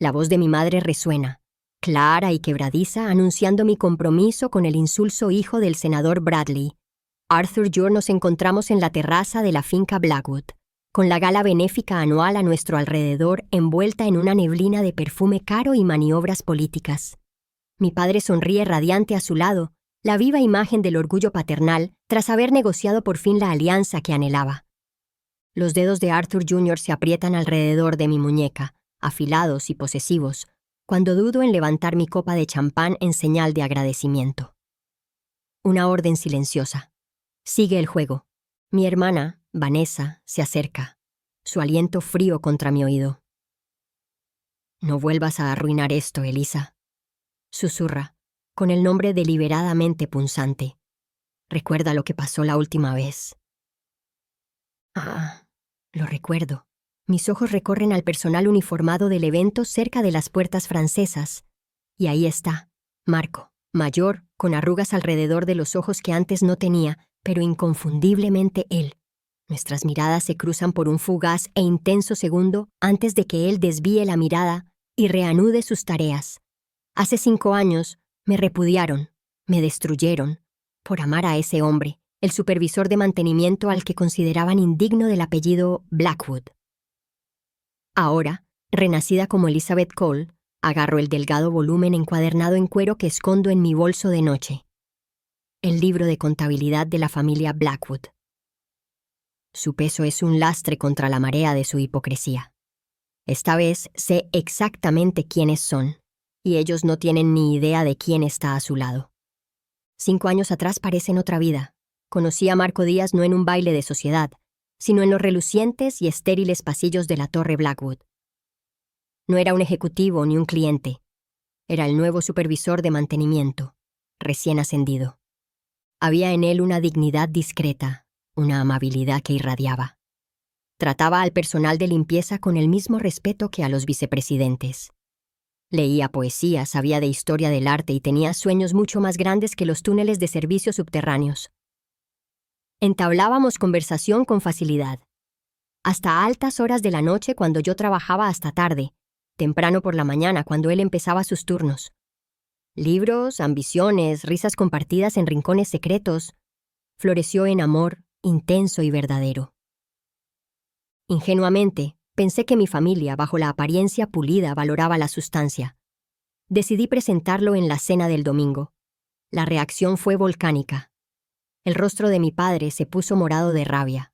La voz de mi madre resuena, clara y quebradiza, anunciando mi compromiso con el insulso hijo del senador Bradley. Arthur y yo nos encontramos en la terraza de la finca Blackwood, con la gala benéfica anual a nuestro alrededor envuelta en una neblina de perfume caro y maniobras políticas. Mi padre sonríe radiante a su lado, la viva imagen del orgullo paternal tras haber negociado por fin la alianza que anhelaba. Los dedos de Arthur Jr. se aprietan alrededor de mi muñeca, afilados y posesivos, cuando dudo en levantar mi copa de champán en señal de agradecimiento. Una orden silenciosa. Sigue el juego. Mi hermana, Vanessa, se acerca, su aliento frío contra mi oído. «No vuelvas a arruinar esto, Elisa», susurra, con el nombre deliberadamente punzante. «Recuerda lo que pasó la última vez». Ah, lo recuerdo. Mis ojos recorren al personal uniformado del evento cerca de las puertas francesas. Y ahí está, Marco, mayor, con arrugas alrededor de los ojos que antes no tenía, pero inconfundiblemente él. Nuestras miradas se cruzan por un fugaz e intenso segundo antes de que él desvíe la mirada y reanude sus tareas. Hace 5 años me repudiaron, me destruyeron, por amar a ese hombre, el supervisor de mantenimiento al que consideraban indigno del apellido Blackwood. Ahora, renacida como Elizabeth Cole, agarro el delgado volumen encuadernado en cuero que escondo en mi bolso de noche. El libro de contabilidad de la familia Blackwood. Su peso es un lastre contra la marea de su hipocresía. Esta vez sé exactamente quiénes son, y ellos no tienen ni idea de quién está a su lado. 5 años atrás parecen otra vida. Conocí a Marco Díaz no en un baile de sociedad, sino en los relucientes y estériles pasillos de la Torre Blackwood. No era un ejecutivo ni un cliente. Era el nuevo supervisor de mantenimiento, recién ascendido. Había en él una dignidad discreta, una amabilidad que irradiaba. Trataba al personal de limpieza con el mismo respeto que a los vicepresidentes. Leía poesía, sabía de historia del arte y tenía sueños mucho más grandes que los túneles de servicios subterráneos. Entablábamos conversación con facilidad. Hasta altas horas de la noche cuando yo trabajaba hasta tarde, temprano por la mañana cuando él empezaba sus turnos. Libros, ambiciones, risas compartidas en rincones secretos. Floreció en amor intenso y verdadero. Ingenuamente, pensé que mi familia, bajo la apariencia pulida, valoraba la sustancia. Decidí presentarlo en la cena del domingo. La reacción fue volcánica. El rostro de mi padre se puso morado de rabia.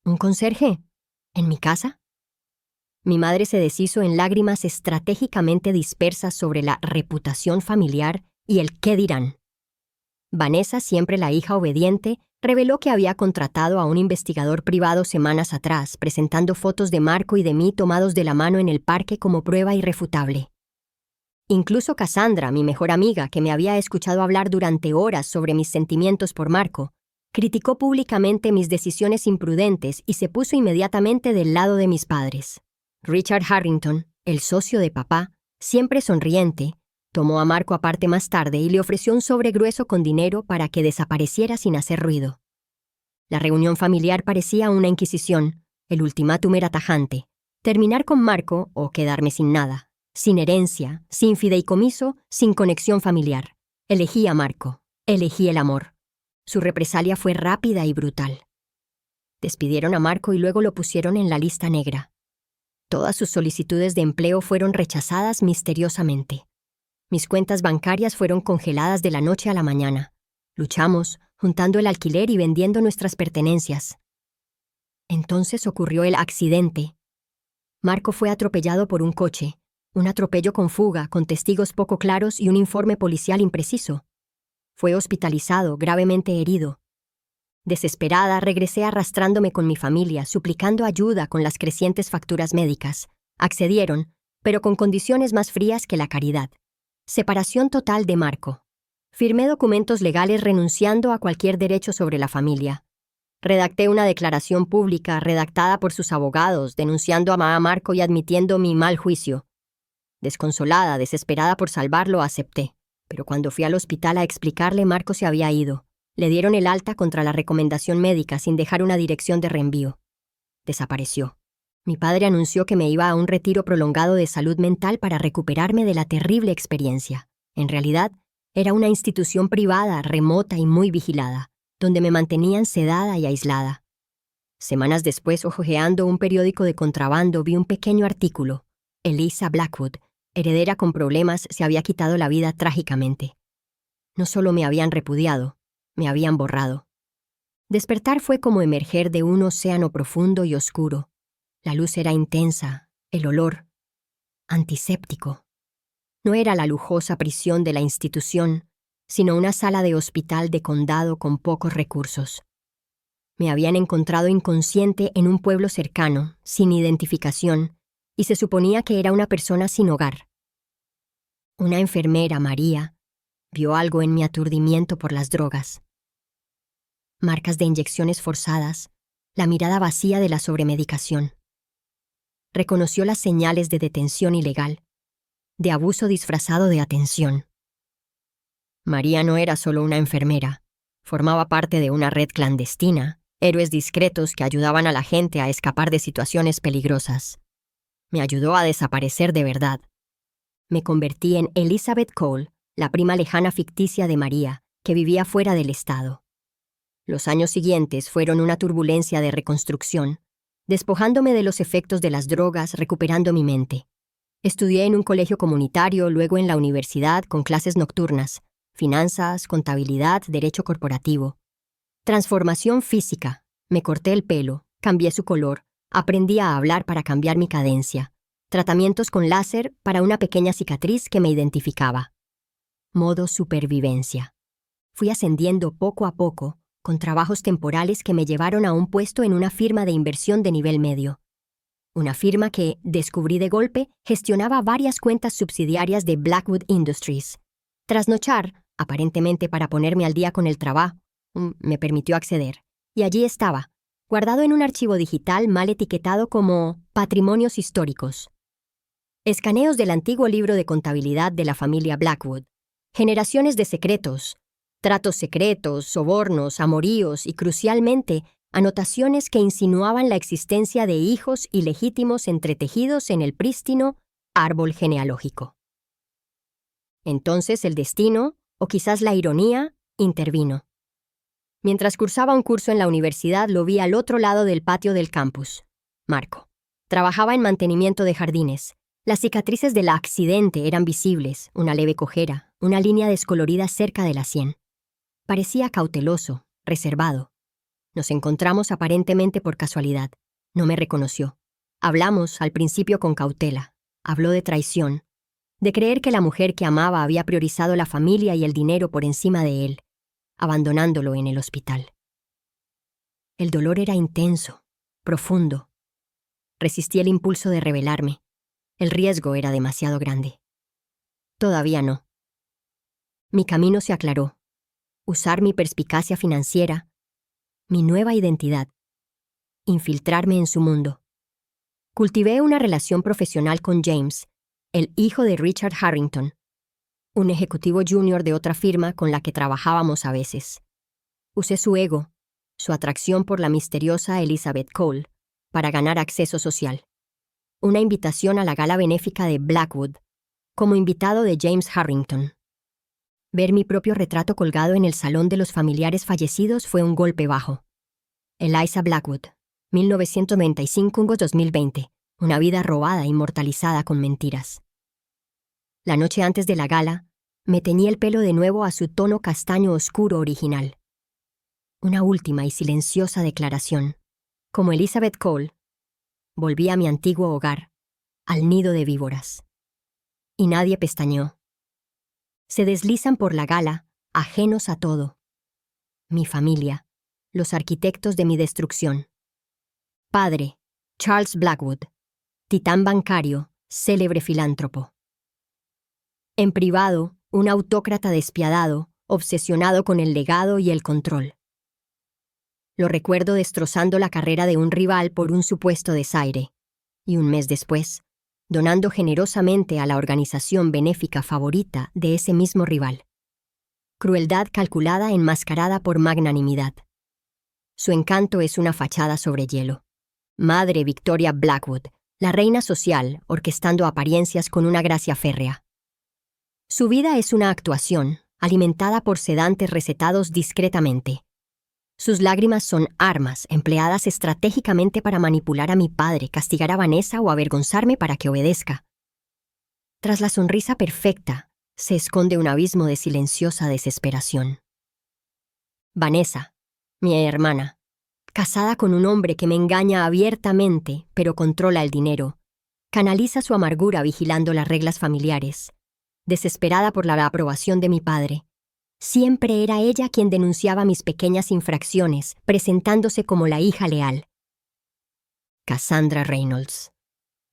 ¿Un conserje? ¿En mi casa? Mi madre se deshizo en lágrimas estratégicamente dispersas sobre la reputación familiar y el qué dirán. Vanessa, siempre la hija obediente, reveló que había contratado a un investigador privado semanas atrás, presentando fotos de Marco y de mí tomados de la mano en el parque como prueba irrefutable. Incluso Cassandra, mi mejor amiga, que me había escuchado hablar durante horas sobre mis sentimientos por Marco, criticó públicamente mis decisiones imprudentes y se puso inmediatamente del lado de mis padres. Richard Harrington, el socio de papá, siempre sonriente, tomó a Marco aparte más tarde y le ofreció un sobre grueso con dinero para que desapareciera sin hacer ruido. La reunión familiar parecía una inquisición. El ultimátum era tajante: terminar con Marco o quedarme sin nada. Sin herencia, sin fideicomiso, sin conexión familiar. Elegí a Marco. Elegí el amor. Su represalia fue rápida y brutal. Despidieron a Marco y luego lo pusieron en la lista negra. Todas sus solicitudes de empleo fueron rechazadas misteriosamente. Mis cuentas bancarias fueron congeladas de la noche a la mañana. Luchamos, juntando el alquiler y vendiendo nuestras pertenencias. Entonces ocurrió el accidente. Marco fue atropellado por un coche. Un atropello con fuga, con testigos poco claros y un informe policial impreciso. Fue hospitalizado, gravemente herido. Desesperada, regresé arrastrándome con mi familia, suplicando ayuda con las crecientes facturas médicas. Accedieron, pero con condiciones más frías que la caridad. Separación total de Marco. Firmé documentos legales renunciando a cualquier derecho sobre la familia. Redacté una declaración pública redactada por sus abogados, denunciando a Marco y admitiendo mi mal juicio. Desconsolada, desesperada por salvarlo, acepté. Pero cuando fui al hospital a explicarle, Marco se había ido. Le dieron el alta contra la recomendación médica sin dejar una dirección de reenvío. Desapareció. Mi padre anunció que me iba a un retiro prolongado de salud mental para recuperarme de la terrible experiencia. En realidad, era una institución privada, remota y muy vigilada, donde me mantenían sedada y aislada. Semanas después, hojeando un periódico de contrabando, vi un pequeño artículo. Eliza Blackwood, heredera con problemas, se había quitado la vida trágicamente. No solo me habían repudiado, me habían borrado. Despertar fue como emerger de un océano profundo y oscuro. La luz era intensa, el olor, antiséptico. No era la lujosa prisión de la institución, sino una sala de hospital de condado con pocos recursos. Me habían encontrado inconsciente en un pueblo cercano, sin identificación, y se suponía que era una persona sin hogar. Una enfermera, María, vio algo en mi aturdimiento por las drogas. Marcas de inyecciones forzadas, la mirada vacía de la sobremedicación. Reconoció las señales de detención ilegal, de abuso disfrazado de atención. María no era solo una enfermera, formaba parte de una red clandestina, héroes discretos que ayudaban a la gente a escapar de situaciones peligrosas. Me ayudó a desaparecer de verdad. Me convertí en Elizabeth Cole, la prima lejana ficticia de María, que vivía fuera del estado. Los años siguientes fueron una turbulencia de reconstrucción, despojándome de los efectos de las drogas, recuperando mi mente. Estudié en un colegio comunitario, luego en la universidad con clases nocturnas, finanzas, contabilidad, derecho corporativo. Transformación física. Me corté el pelo, cambié su color, aprendí a hablar para cambiar mi cadencia. Tratamientos con láser para una pequeña cicatriz que me identificaba. Modo supervivencia. Fui ascendiendo poco a poco, con trabajos temporales que me llevaron a un puesto en una firma de inversión de nivel medio. Una firma que, descubrí de golpe, gestionaba varias cuentas subsidiarias de Blackwood Industries. Trasnochar, aparentemente para ponerme al día con el trabajo, me permitió acceder. Y allí estaba, guardado en un archivo digital mal etiquetado como Patrimonios Históricos. Escaneos del antiguo libro de contabilidad de la familia Blackwood. Generaciones de secretos, tratos secretos, sobornos, amoríos y, crucialmente, anotaciones que insinuaban la existencia de hijos ilegítimos entretejidos en el prístino árbol genealógico. Entonces el destino, o quizás la ironía, intervino. Mientras cursaba un curso en la universidad, lo vi al otro lado del patio del campus. Marco. Trabajaba en mantenimiento de jardines. Las cicatrices del accidente eran visibles, una leve cojera, una línea descolorida cerca de la sien. Parecía cauteloso, reservado. Nos encontramos aparentemente por casualidad. No me reconoció. Hablamos al principio con cautela. Habló de traición, de creer que la mujer que amaba había priorizado la familia y el dinero por encima de él, abandonándolo en el hospital. El dolor era intenso, profundo. Resistí el impulso de rebelarme. El riesgo era demasiado grande. Todavía no. Mi camino se aclaró. Usar mi perspicacia financiera, mi nueva identidad, infiltrarme en su mundo. Cultivé una relación profesional con James, el hijo de Richard Harrington, un ejecutivo junior de otra firma con la que trabajábamos a veces. Usé su ego, su atracción por la misteriosa Elizabeth Cole, para ganar acceso social. Una invitación a la gala benéfica de Blackwood, como invitado de James Harrington. Ver mi propio retrato colgado en el salón de los familiares fallecidos fue un golpe bajo. Eliza Blackwood, 1995-2020, una vida robada, inmortalizada con mentiras. La noche antes de la gala, me teñí el pelo de nuevo a su tono castaño oscuro original. Una última y silenciosa declaración. Como Elizabeth Cole, volví a mi antiguo hogar, al nido de víboras. Y nadie pestañeó. Se deslizan por la gala, ajenos a todo. Mi familia, los arquitectos de mi destrucción. Padre, Charles Blackwood, titán bancario, célebre filántropo. En privado, un autócrata despiadado, obsesionado con el legado y el control. Lo recuerdo destrozando la carrera de un rival por un supuesto desaire, y un mes después, donando generosamente a la organización benéfica favorita de ese mismo rival. Crueldad calculada enmascarada por magnanimidad. Su encanto es una fachada sobre hielo. Madre Victoria Blackwood, la reina social, orquestando apariencias con una gracia férrea. Su vida es una actuación, alimentada por sedantes recetados discretamente. Sus lágrimas son armas empleadas estratégicamente para manipular a mi padre, castigar a Vanessa o avergonzarme para que obedezca. Tras la sonrisa perfecta, se esconde un abismo de silenciosa desesperación. Vanessa, mi hermana, casada con un hombre que me engaña abiertamente, pero controla el dinero, canaliza su amargura vigilando las reglas familiares. Desesperada por la aprobación de mi padre, siempre era ella quien denunciaba mis pequeñas infracciones, presentándose como la hija leal. Cassandra Reynolds,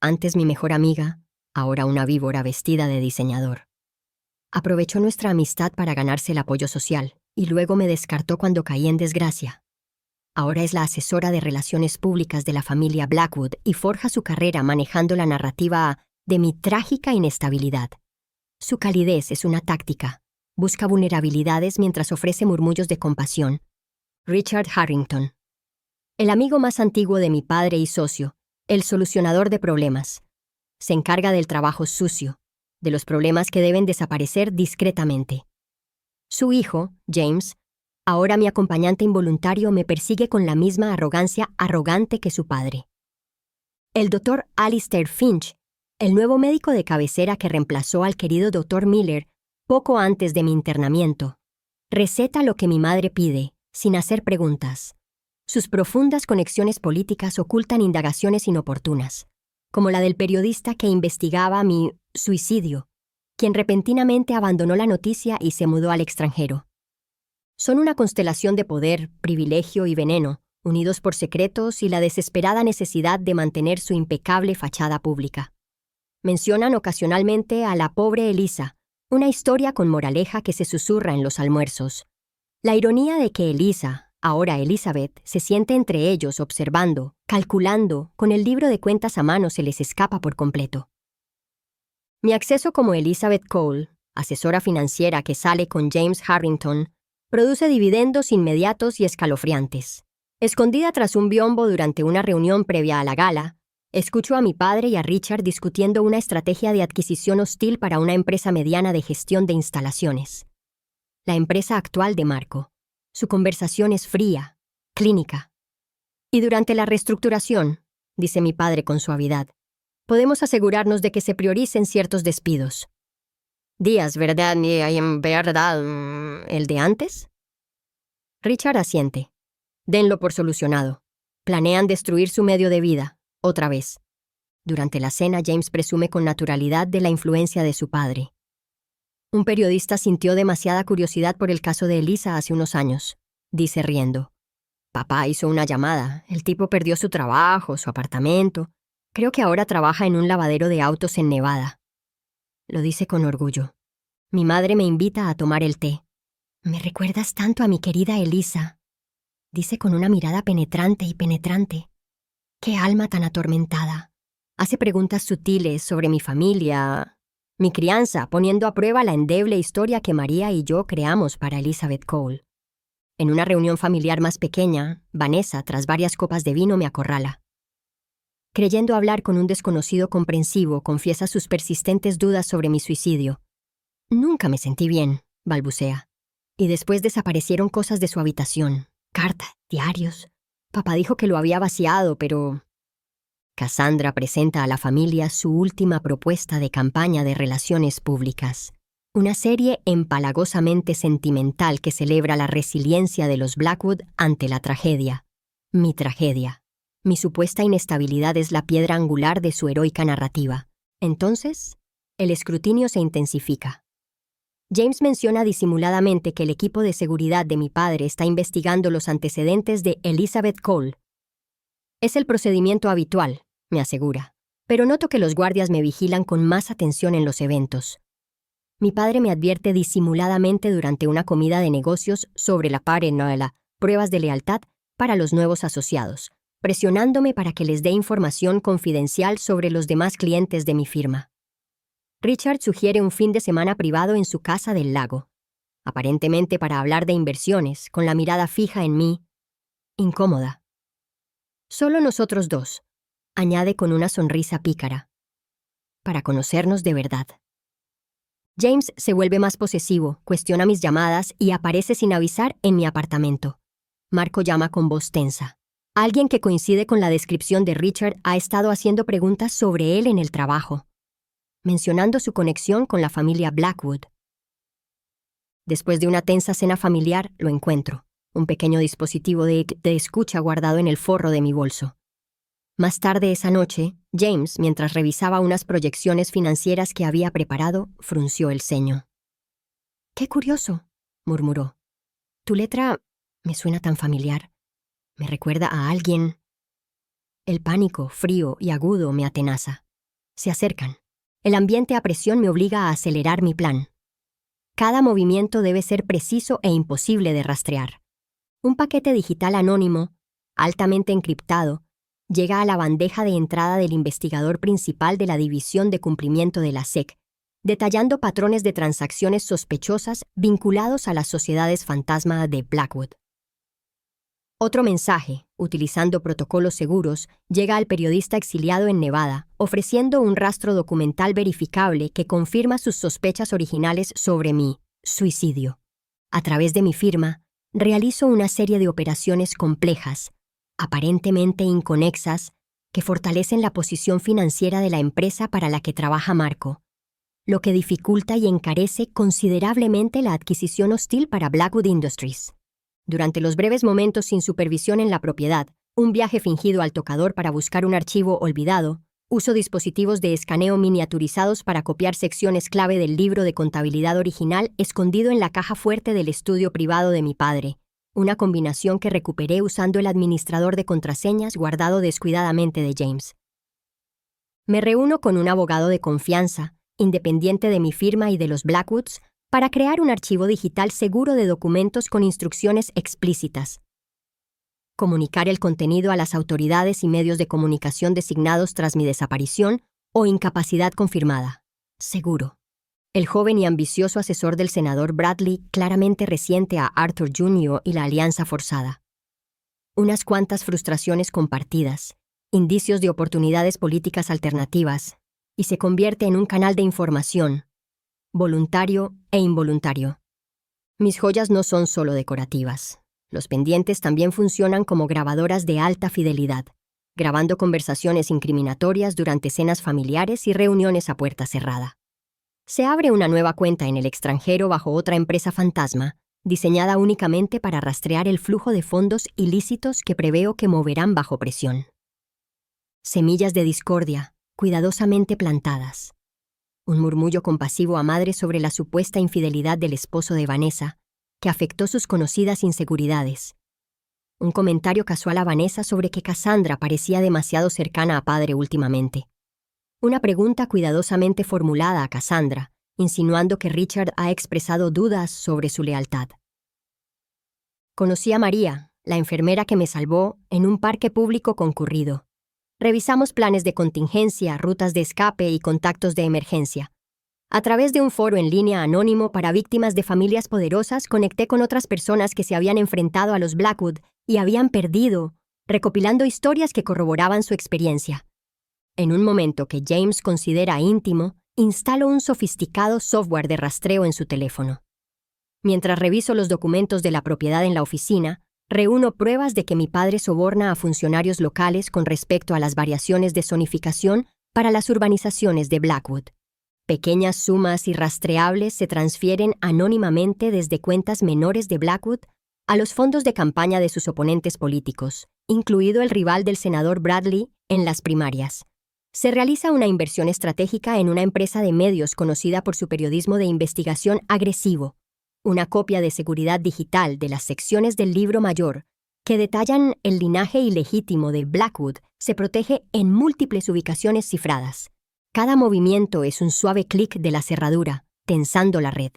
antes mi mejor amiga, ahora una víbora vestida de diseñador. Aprovechó nuestra amistad para ganarse el apoyo social, y luego me descartó cuando caí en desgracia. Ahora es la asesora de relaciones públicas de la familia Blackwood y forja su carrera manejando la narrativa de mi trágica inestabilidad. Su calidez es una táctica. Busca vulnerabilidades mientras ofrece murmullos de compasión. Richard Harrington. El amigo más antiguo de mi padre y socio, el solucionador de problemas. Se encarga del trabajo sucio, de los problemas que deben desaparecer discretamente. Su hijo, James, ahora mi acompañante involuntario, me persigue con la misma arrogancia arrogante que su padre. El Dr. Alistair Finch, el nuevo médico de cabecera que reemplazó al querido Dr. Miller poco antes de mi internamiento, receta lo que mi madre pide, sin hacer preguntas. Sus profundas conexiones políticas ocultan indagaciones inoportunas, como la del periodista que investigaba mi suicidio, quien repentinamente abandonó la noticia y se mudó al extranjero. Son una constelación de poder, privilegio y veneno, unidos por secretos y la desesperada necesidad de mantener su impecable fachada pública. Mencionan ocasionalmente a la pobre Elisa, una historia con moraleja que se susurra en los almuerzos. La ironía de que Elisa, ahora Elizabeth, se siente entre ellos observando, calculando, con el libro de cuentas a mano se les escapa por completo. Mi acceso como Elizabeth Cole, asesora financiera que sale con James Harrington, produce dividendos inmediatos y escalofriantes. Escondida tras un biombo durante una reunión previa a la gala, escucho a mi padre y a Richard discutiendo una estrategia de adquisición hostil para una empresa mediana de gestión de instalaciones. La empresa actual de Marco. Su conversación es fría, clínica. Y durante la reestructuración, dice mi padre con suavidad, podemos asegurarnos de que se prioricen ciertos despidos. Díaz, ¿verdad? Y en verdad, ¿el de antes? Richard asiente. Denlo por solucionado. Planean destruir su medio de vida, otra vez. Durante la cena, James presume con naturalidad de la influencia de su padre. Un periodista sintió demasiada curiosidad por el caso de Elisa hace unos años, dice riendo. Papá hizo una llamada. El tipo perdió su trabajo, su apartamento. Creo que ahora trabaja en un lavadero de autos en Nevada. Lo dice con orgullo. Mi madre me invita a tomar el té. Me recuerdas tanto a mi querida Elisa, dice con una mirada penetrante y penetrante. ¡Qué alma tan atormentada! Hace preguntas sutiles sobre mi familia, mi crianza, poniendo a prueba la endeble historia que María y yo creamos para Elizabeth Cole. En una reunión familiar más pequeña, Vanessa, tras varias copas de vino, me acorrala. Creyendo hablar con un desconocido comprensivo, confiesa sus persistentes dudas sobre mi suicidio. Nunca me sentí bien, balbucea. Y después desaparecieron cosas de su habitación. Cartas, diarios. Papá dijo que lo había vaciado, pero... Cassandra presenta a la familia su última propuesta de campaña de relaciones públicas. Una serie empalagosamente sentimental que celebra la resiliencia de los Blackwood ante la tragedia. Mi tragedia. Mi supuesta inestabilidad es la piedra angular de su heroica narrativa. Entonces, el escrutinio se intensifica. James menciona disimuladamente que el equipo de seguridad de mi padre está investigando los antecedentes de Elizabeth Cole. Es el procedimiento habitual, me asegura, pero noto que los guardias me vigilan con más atención en los eventos. Mi padre me advierte disimuladamente durante una comida de negocios sobre la pruebas de lealtad para los nuevos asociados, presionándome para que les dé información confidencial sobre los demás clientes de mi firma. Richard sugiere un fin de semana privado en su casa del lago, aparentemente para hablar de inversiones, con la mirada fija en mí, incómoda. Solo nosotros dos, añade con una sonrisa pícara. Para conocernos de verdad. James se vuelve más posesivo, cuestiona mis llamadas y aparece sin avisar en mi apartamento. Marco llama con voz tensa. Alguien que coincide con la descripción de Richard ha estado haciendo preguntas sobre él en el trabajo, mencionando su conexión con la familia Blackwood. Después de una tensa cena familiar, lo encuentro, un pequeño dispositivo de escucha guardado en el forro de mi bolso. Más tarde esa noche, James, mientras revisaba unas proyecciones financieras que había preparado, frunció el ceño. «Qué curioso», murmuró. «Tu letra me suena tan familiar. Me recuerda a alguien». El pánico, frío y agudo, me atenaza. Se acercan. El ambiente a presión me obliga a acelerar mi plan. Cada movimiento debe ser preciso e imposible de rastrear. Un paquete digital anónimo, altamente encriptado, llega a la bandeja de entrada del investigador principal de la División de Cumplimiento de la SEC, detallando patrones de transacciones sospechosas vinculados a las sociedades fantasma de Blackwood. Otro mensaje, utilizando protocolos seguros, llega al periodista exiliado en Nevada, ofreciendo un rastro documental verificable que confirma sus sospechas originales sobre mi suicidio. A través de mi firma, realizo una serie de operaciones complejas, aparentemente inconexas, que fortalecen la posición financiera de la empresa para la que trabaja Marco, lo que dificulta y encarece considerablemente la adquisición hostil para Blackwood Industries. Durante los breves momentos sin supervisión en la propiedad, un viaje fingido al tocador para buscar un archivo olvidado, uso dispositivos de escaneo miniaturizados para copiar secciones clave del libro de contabilidad original escondido en la caja fuerte del estudio privado de mi padre, una combinación que recuperé usando el administrador de contraseñas guardado descuidadamente de James. Me reúno con un abogado de confianza, independiente de mi firma y de los Blackwoods, para crear un archivo digital seguro de documentos con instrucciones explícitas. Comunicar el contenido a las autoridades y medios de comunicación designados tras mi desaparición o incapacidad confirmada. Seguro. El joven y ambicioso asesor del senador Bradley claramente resiente a Arthur Jr. y la alianza forzada. Unas cuantas frustraciones compartidas, indicios de oportunidades políticas alternativas, y se convierte en un canal de información, voluntario e involuntario. Mis joyas no son solo decorativas. Los pendientes también funcionan como grabadoras de alta fidelidad, grabando conversaciones incriminatorias durante cenas familiares y reuniones a puerta cerrada. Se abre una nueva cuenta en el extranjero bajo otra empresa fantasma, diseñada únicamente para rastrear el flujo de fondos ilícitos que preveo que moverán bajo presión. Semillas de discordia, cuidadosamente plantadas. Un murmullo compasivo a madre sobre la supuesta infidelidad del esposo de Vanessa, que afectó sus conocidas inseguridades. Un comentario casual a Vanessa sobre que Cassandra parecía demasiado cercana a padre últimamente. Una pregunta cuidadosamente formulada a Cassandra, insinuando que Richard ha expresado dudas sobre su lealtad. Conocí a María, la enfermera que me salvó, en un parque público concurrido. Revisamos planes de contingencia, rutas de escape y contactos de emergencia. A través de un foro en línea anónimo para víctimas de familias poderosas, conecté con otras personas que se habían enfrentado a los Blackwood y habían perdido, recopilando historias que corroboraban su experiencia. En un momento que James considera íntimo, instalo un sofisticado software de rastreo en su teléfono. Mientras reviso los documentos de la propiedad en la oficina, reúno pruebas de que mi padre soborna a funcionarios locales con respecto a las variaciones de zonificación para las urbanizaciones de Blackwood. Pequeñas sumas irrastreables se transfieren anónimamente desde cuentas menores de Blackwood a los fondos de campaña de sus oponentes políticos, incluido el rival del senador Bradley, en las primarias. Se realiza una inversión estratégica en una empresa de medios conocida por su periodismo de investigación agresivo, una copia de seguridad digital de las secciones del libro mayor que detallan el linaje ilegítimo de Blackwood se protege en múltiples ubicaciones cifradas. Cada movimiento es un suave clic de la cerradura, tensando la red.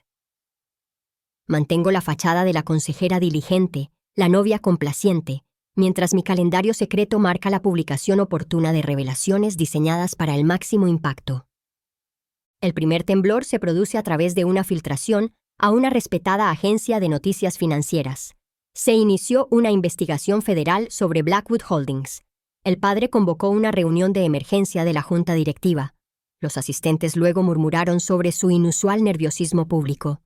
Mantengo la fachada de la consejera diligente, la novia complaciente, mientras mi calendario secreto marca la publicación oportuna de revelaciones diseñadas para el máximo impacto. El primer temblor se produce a través de una filtración a una respetada agencia de noticias financieras. Se inició una investigación federal sobre Blackwood Holdings, El padre convocó una reunión de emergencia de la junta directiva. Los asistentes luego murmuraron sobre su inusual nerviosismo público.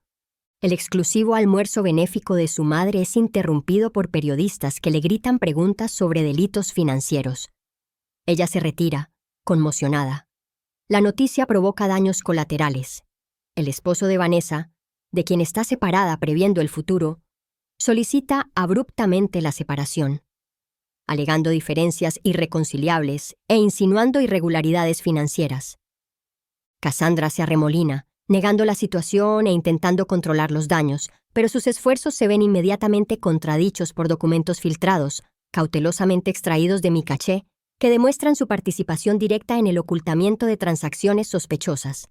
El exclusivo almuerzo benéfico de su madre es interrumpido por periodistas que le gritan preguntas sobre delitos financieros. Ella se retira, conmocionada. La noticia provoca daños colaterales. El esposo de Vanessa, de quien está separada previendo el futuro, solicita abruptamente la separación, alegando diferencias irreconciliables e insinuando irregularidades financieras. Cassandra se arremolina, negando la situación e intentando controlar los daños, pero sus esfuerzos se ven inmediatamente contradichos por documentos filtrados, cautelosamente extraídos de mi caché, que demuestran su participación directa en el ocultamiento de transacciones sospechosas.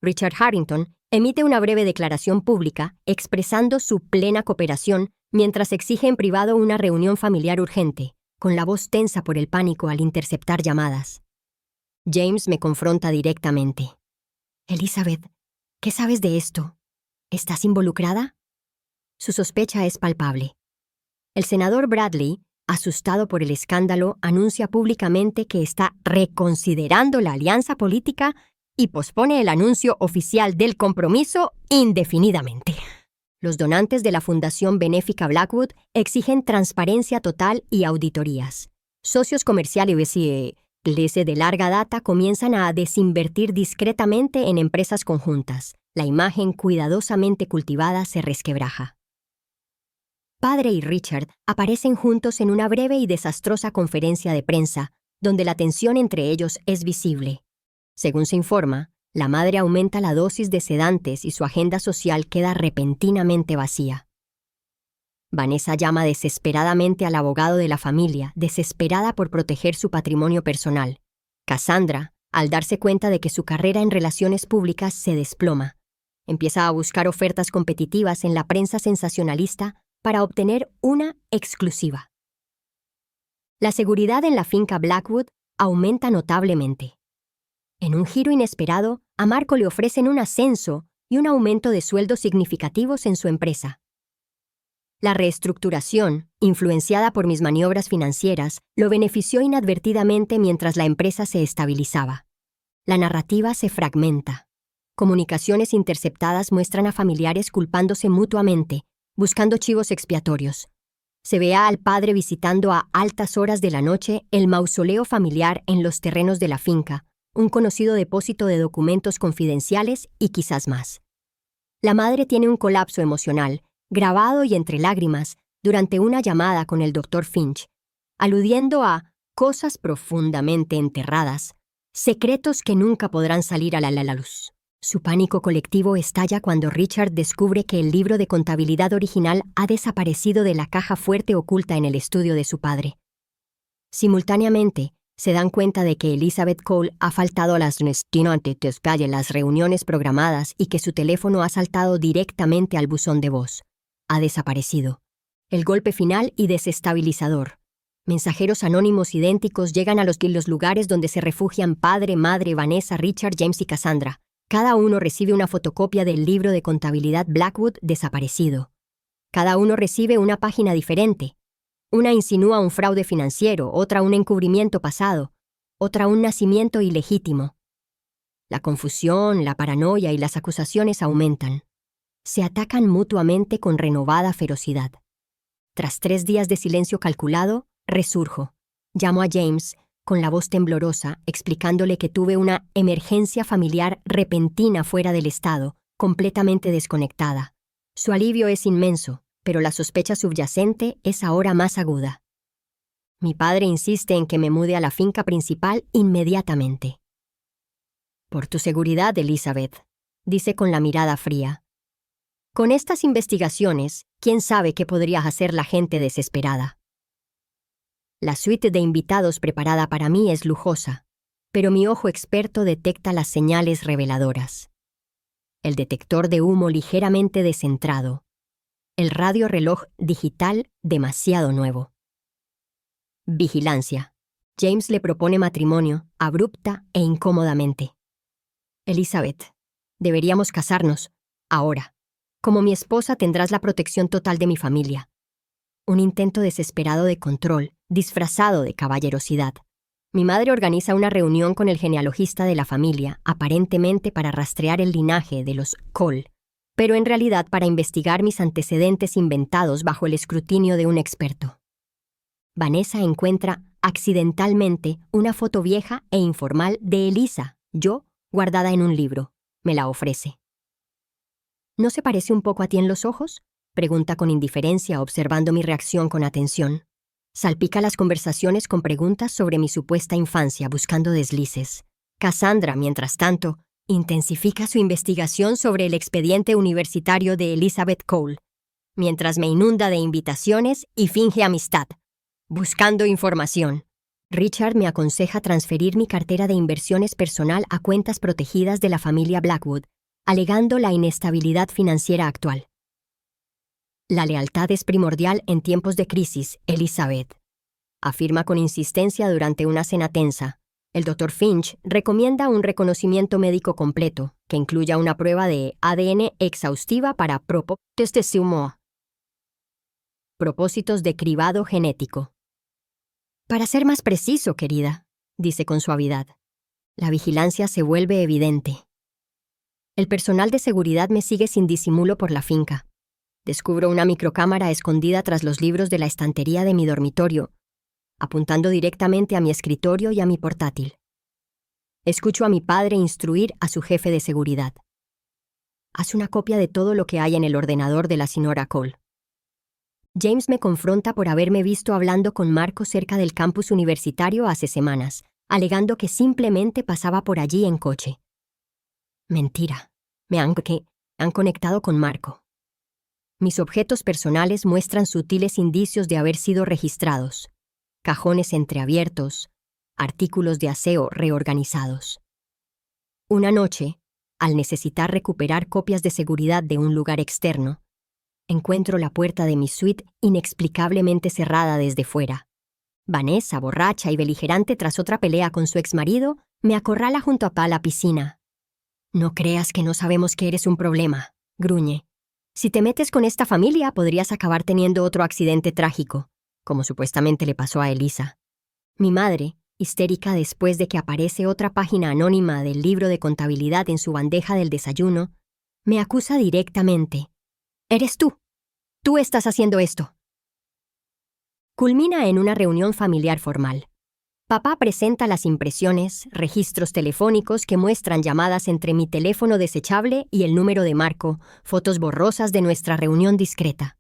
Richard Harrington emite una breve declaración pública expresando su plena cooperación mientras exige en privado una reunión familiar urgente, con la voz tensa por el pánico al interceptar llamadas. James me confronta directamente. Elizabeth, ¿qué sabes de esto? ¿Estás involucrada? Su sospecha es palpable. El senador Bradley, asustado por el escándalo, anuncia públicamente que está reconsiderando la alianza política y pospone el anuncio oficial del compromiso indefinidamente. Los donantes de la Fundación Benéfica Blackwood exigen transparencia total y auditorías. Socios comerciales y de larga data comienzan a desinvertir discretamente en empresas conjuntas. La imagen cuidadosamente cultivada se resquebraja. Padre y Richard aparecen juntos en una breve y desastrosa conferencia de prensa, donde la tensión entre ellos es visible. Según se informa, la madre aumenta la dosis de sedantes y su agenda social queda repentinamente vacía. Vanessa llama desesperadamente al abogado de la familia, desesperada por proteger su patrimonio personal. Cassandra, al darse cuenta de que su carrera en relaciones públicas se desploma, empieza a buscar ofertas competitivas en la prensa sensacionalista para obtener una exclusiva. La seguridad en la finca Blackwood aumenta notablemente. En un giro inesperado, a Marco le ofrecen un ascenso y un aumento de sueldo significativos en su empresa. La reestructuración, influenciada por mis maniobras financieras, lo benefició inadvertidamente mientras la empresa se estabilizaba. La narrativa se fragmenta. Comunicaciones interceptadas muestran a familiares culpándose mutuamente, buscando chivos expiatorios. Se ve al padre visitando a altas horas de la noche el mausoleo familiar en los terrenos de la finca, un conocido depósito de documentos confidenciales y quizás más. La madre tiene un colapso emocional, grabado y entre lágrimas, durante una llamada con el Dr. Finch, aludiendo a cosas profundamente enterradas, secretos que nunca podrán salir a la luz. Su pánico colectivo estalla cuando Richard descubre que el libro de contabilidad original ha desaparecido de la caja fuerte oculta en el estudio de su padre. Simultáneamente, se dan cuenta de que Elizabeth Cole ha faltado a las reuniones programadas y que su teléfono ha saltado directamente al buzón de voz. Ha desaparecido. El golpe final y desestabilizador. Mensajeros anónimos idénticos llegan a los lugares donde se refugian padre, madre, Vanessa, Richard, James y Cassandra. Cada uno recibe una fotocopia del libro de contabilidad Blackwood desaparecido. Cada uno recibe una página diferente. Una insinúa un fraude financiero, otra un encubrimiento pasado, otra un nacimiento ilegítimo. La confusión, la paranoia y las acusaciones aumentan. Se atacan mutuamente con renovada ferocidad. Tras 3 días de silencio calculado, resurjo. Llamo a James, con la voz temblorosa, explicándole que tuve una emergencia familiar repentina fuera del estado, completamente desconectada. Su alivio es inmenso, pero la sospecha subyacente es ahora más aguda. Mi padre insiste en que me mude a la finca principal inmediatamente. Por tu seguridad, Elizabeth, dice con la mirada fría. Con estas investigaciones, ¿quién sabe qué podría hacer la gente desesperada? La suite de invitados preparada para mí es lujosa, pero mi ojo experto detecta las señales reveladoras. El detector de humo ligeramente descentrado. El radiorreloj digital demasiado nuevo. Vigilancia. James le propone matrimonio, abrupta e incómodamente. Elizabeth, deberíamos casarnos, ahora. Como mi esposa tendrás la protección total de mi familia. Un intento desesperado de control, disfrazado de caballerosidad. Mi madre organiza una reunión con el genealogista de la familia, aparentemente para rastrear el linaje de los Cole, pero en realidad para investigar mis antecedentes inventados bajo el escrutinio de un experto. Vanessa encuentra accidentalmente una foto vieja e informal de Elisa, yo, guardada en un libro. Me la ofrece. ¿No se parece un poco a ti en los ojos?, pregunta con indiferencia, observando mi reacción con atención. Salpica las conversaciones con preguntas sobre mi supuesta infancia, buscando deslices. Cassandra, mientras tanto, intensifica su investigación sobre el expediente universitario de Elizabeth Cole, mientras me inunda de invitaciones y finge amistad, buscando información. Richard me aconseja transferir mi cartera de inversiones personal a cuentas protegidas de la familia Blackwood, alegando la inestabilidad financiera actual. La lealtad es primordial en tiempos de crisis, Elizabeth, afirma con insistencia durante una cena tensa. El Dr. Finch recomienda un reconocimiento médico completo, que incluya una prueba de ADN exhaustiva para propósitos de cribado genético. Para ser más preciso, querida, dice con suavidad. La vigilancia se vuelve evidente. El personal de seguridad me sigue sin disimulo por la finca. Descubro una microcámara escondida tras los libros de la estantería de mi dormitorio, apuntando directamente a mi escritorio y a mi portátil. Escucho a mi padre instruir a su jefe de seguridad. Haz una copia de todo lo que hay en el ordenador de la señora Cole. James me confronta por haberme visto hablando con Marco cerca del campus universitario hace semanas, alegando que simplemente pasaba por allí en coche. Mentira. Me han conectado con Marco. Mis objetos personales muestran sutiles indicios de haber sido registrados. Cajones entreabiertos, artículos de aseo reorganizados. Una noche, al necesitar recuperar copias de seguridad de un lugar externo, encuentro la puerta de mi suite inexplicablemente cerrada desde fuera. Vanessa, borracha y beligerante tras otra pelea con su exmarido, me acorrala junto a la piscina. No creas que no sabemos que eres un problema, gruñe. Si te metes con esta familia, podrías acabar teniendo otro accidente trágico, como supuestamente le pasó a Elisa. Mi madre, histérica después de que aparece otra página anónima del libro de contabilidad en su bandeja del desayuno, me acusa directamente. «Eres tú. Tú estás haciendo esto». Culmina en una reunión familiar formal. Papá presenta las impresiones, registros telefónicos que muestran llamadas entre mi teléfono desechable y el número de Marco, fotos borrosas de nuestra reunión discreta.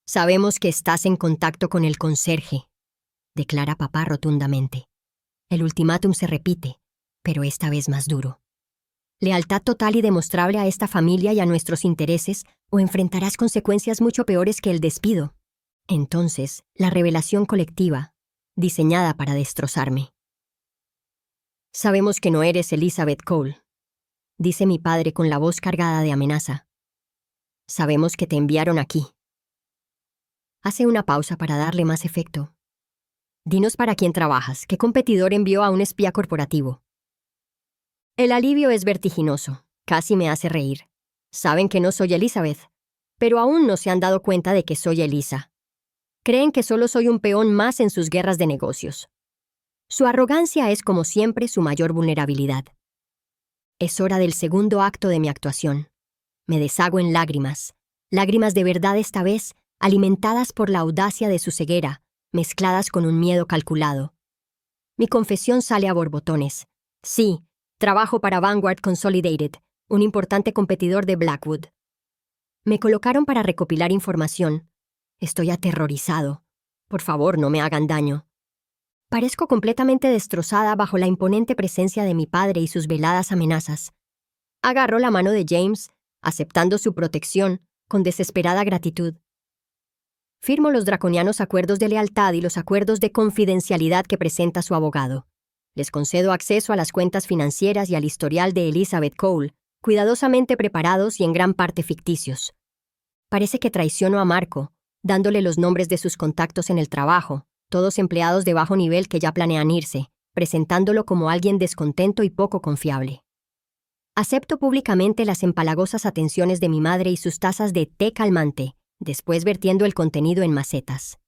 «Sabemos que estás en contacto con el conserje», declara papá rotundamente. El ultimátum se repite, pero esta vez más duro. Lealtad total y demostrable a esta familia y a nuestros intereses, o enfrentarás consecuencias mucho peores que el despido. Entonces, la revelación colectiva, diseñada para destrozarme. «Sabemos que no eres Elizabeth Cole», dice mi padre con la voz cargada de amenaza. «Sabemos que te enviaron aquí». Hace una pausa para darle más efecto. «Dinos para quién trabajas, ¿qué competidor envió a un espía corporativo?» El alivio es vertiginoso, casi me hace reír. Saben que no soy Elizabeth, pero aún no se han dado cuenta de que soy Elisa. Creen que solo soy un peón más en sus guerras de negocios. Su arrogancia es, como siempre, su mayor vulnerabilidad. Es hora del segundo acto de mi actuación. Me deshago en lágrimas de verdad esta vez, alimentadas por la audacia de su ceguera, mezcladas con un miedo calculado. Mi confesión sale a borbotones. Sí, trabajo para Vanguard Consolidated, un importante competidor de Blackwood. Me colocaron para recopilar información. Estoy aterrorizado. Por favor, no me hagan daño. Parezco completamente destrozada bajo la imponente presencia de mi padre y sus veladas amenazas. Agarro la mano de James, aceptando su protección, con desesperada gratitud. Firmo los draconianos acuerdos de lealtad y los acuerdos de confidencialidad que presenta su abogado. Les concedo acceso a las cuentas financieras y al historial de Elizabeth Cole, cuidadosamente preparados y en gran parte ficticios. Parece que traiciono a Marco, dándole los nombres de sus contactos en el trabajo, todos empleados de bajo nivel que ya planean irse, presentándolo como alguien descontento y poco confiable. Acepto públicamente las empalagosas atenciones de mi madre y sus tazas de té calmante, después vertiendo el contenido en macetas.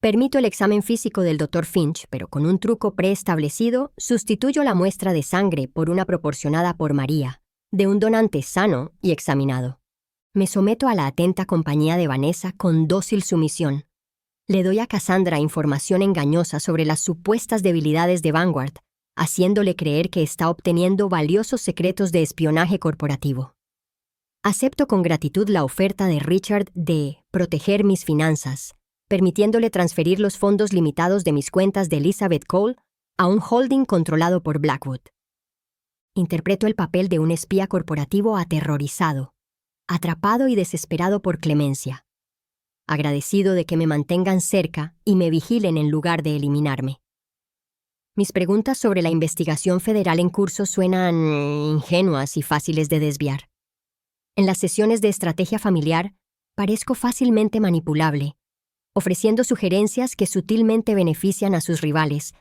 Permito el examen físico del Dr. Finch, pero con un truco preestablecido, sustituyo la muestra de sangre por una proporcionada por María, de un donante sano y examinado. Me someto a la atenta compañía de Vanessa con dócil sumisión. Le doy a Cassandra información engañosa sobre las supuestas debilidades de Vanguard, haciéndole creer que está obteniendo valiosos secretos de espionaje corporativo. Acepto con gratitud la oferta de Richard de proteger mis finanzas, permitiéndole transferir los fondos limitados de mis cuentas de Elizabeth Cole a un holding controlado por Blackwood. Interpreto el papel de un espía corporativo aterrorizado, atrapado y desesperado por clemencia, agradecido de que me mantengan cerca y me vigilen en lugar de eliminarme. Mis preguntas sobre la investigación federal en curso suenan ingenuas y fáciles de desviar. En las sesiones de estrategia familiar, parezco fácilmente manipulable, ofreciendo sugerencias que sutilmente benefician a sus rivales,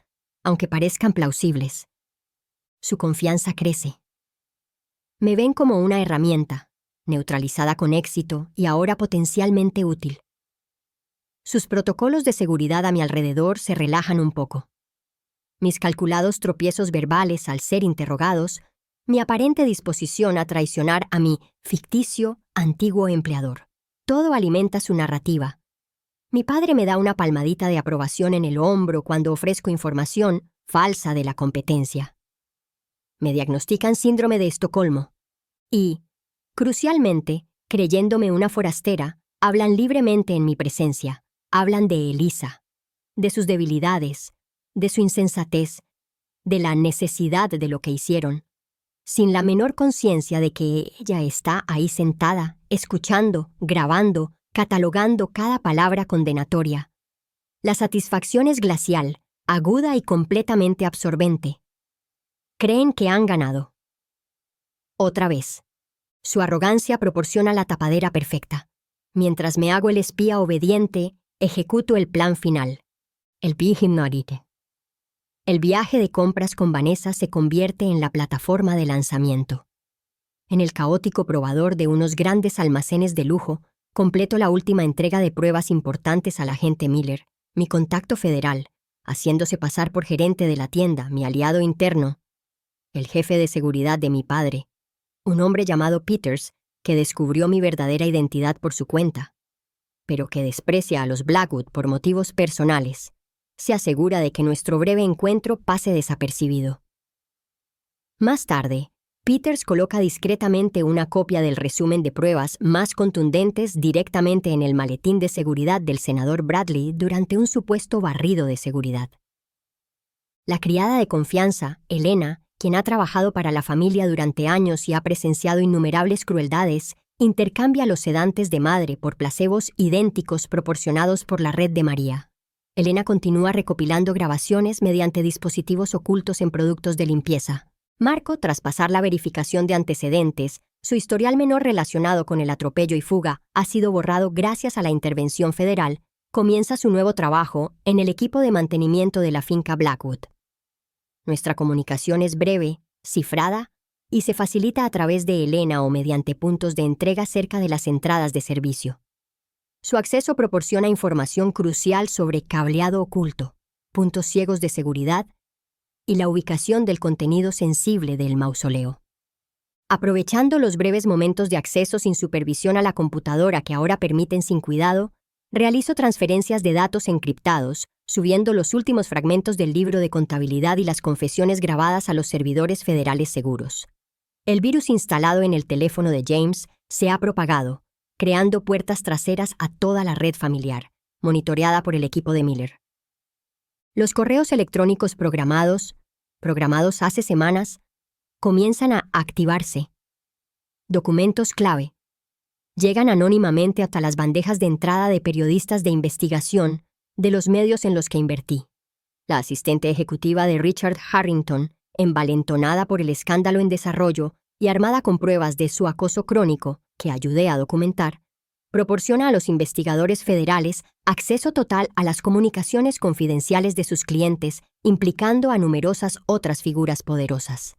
aunque parezcan plausibles. Su confianza crece. Me ven como una herramienta, neutralizada con éxito y ahora potencialmente útil. Sus protocolos de seguridad a mi alrededor se relajan un poco. Mis calculados tropiezos verbales al ser interrogados, mi aparente disposición a traicionar a mi ficticio, antiguo empleador. Todo alimenta su narrativa. Mi padre me da una palmadita de aprobación en el hombro cuando ofrezco información falsa de la competencia. Me diagnostican síndrome de Estocolmo. Y, crucialmente, creyéndome una forastera, hablan libremente en mi presencia. Hablan de Elisa, de sus debilidades, de su insensatez, de la necesidad de lo que hicieron, sin la menor conciencia de que ella está ahí sentada, escuchando, grabando, catalogando cada palabra condenatoria. La satisfacción es glacial, aguda y completamente absorbente. Creen que han ganado. Otra vez. Su arrogancia proporciona la tapadera perfecta. Mientras me hago el espía obediente, ejecuto el plan final. El Bihimnorite. El viaje de compras con Vanessa se convierte en la plataforma de lanzamiento. En el caótico probador de unos grandes almacenes de lujo, completo la última entrega de pruebas importantes al agente Miller, mi contacto federal, haciéndose pasar por gerente de la tienda, mi aliado interno, el jefe de seguridad de mi padre, un hombre llamado Peters que descubrió mi verdadera identidad por su cuenta, pero que desprecia a los Blackwood por motivos personales, se asegura de que nuestro breve encuentro pase desapercibido. Más tarde, Peters coloca discretamente una copia del resumen de pruebas más contundentes directamente en el maletín de seguridad del senador Bradley durante un supuesto barrido de seguridad. La criada de confianza, Elena, quien ha trabajado para la familia durante años y ha presenciado innumerables crueldades, intercambia los sedantes de madre por placebos idénticos proporcionados por la red de María. Elena continúa recopilando grabaciones mediante dispositivos ocultos en productos de limpieza. Marco, tras pasar la verificación de antecedentes, su historial menor relacionado con el atropello y fuga ha sido borrado gracias a la intervención federal, comienza su nuevo trabajo en el equipo de mantenimiento de la finca Blackwood. Nuestra comunicación es breve, cifrada, y se facilita a través de Elena o mediante puntos de entrega cerca de las entradas de servicio. Su acceso proporciona información crucial sobre cableado oculto, puntos ciegos de seguridad y la ubicación del contenido sensible del mausoleo. Aprovechando los breves momentos de acceso sin supervisión a la computadora que ahora permiten sin cuidado, realizo transferencias de datos encriptados, subiendo los últimos fragmentos del libro de contabilidad y las confesiones grabadas a los servidores federales seguros. El virus instalado en el teléfono de James se ha propagado, creando puertas traseras a toda la red familiar, monitoreada por el equipo de Miller. Los correos electrónicos programados hace semanas, comienzan a activarse. Documentos clave. Llegan anónimamente hasta las bandejas de entrada de periodistas de investigación de los medios en los que invertí. La asistente ejecutiva de Richard Harrington, envalentonada por el escándalo en desarrollo y armada con pruebas de su acoso crónico, que ayudé a documentar, proporciona a los investigadores federales acceso total a las comunicaciones confidenciales de sus clientes, implicando a numerosas otras figuras poderosas.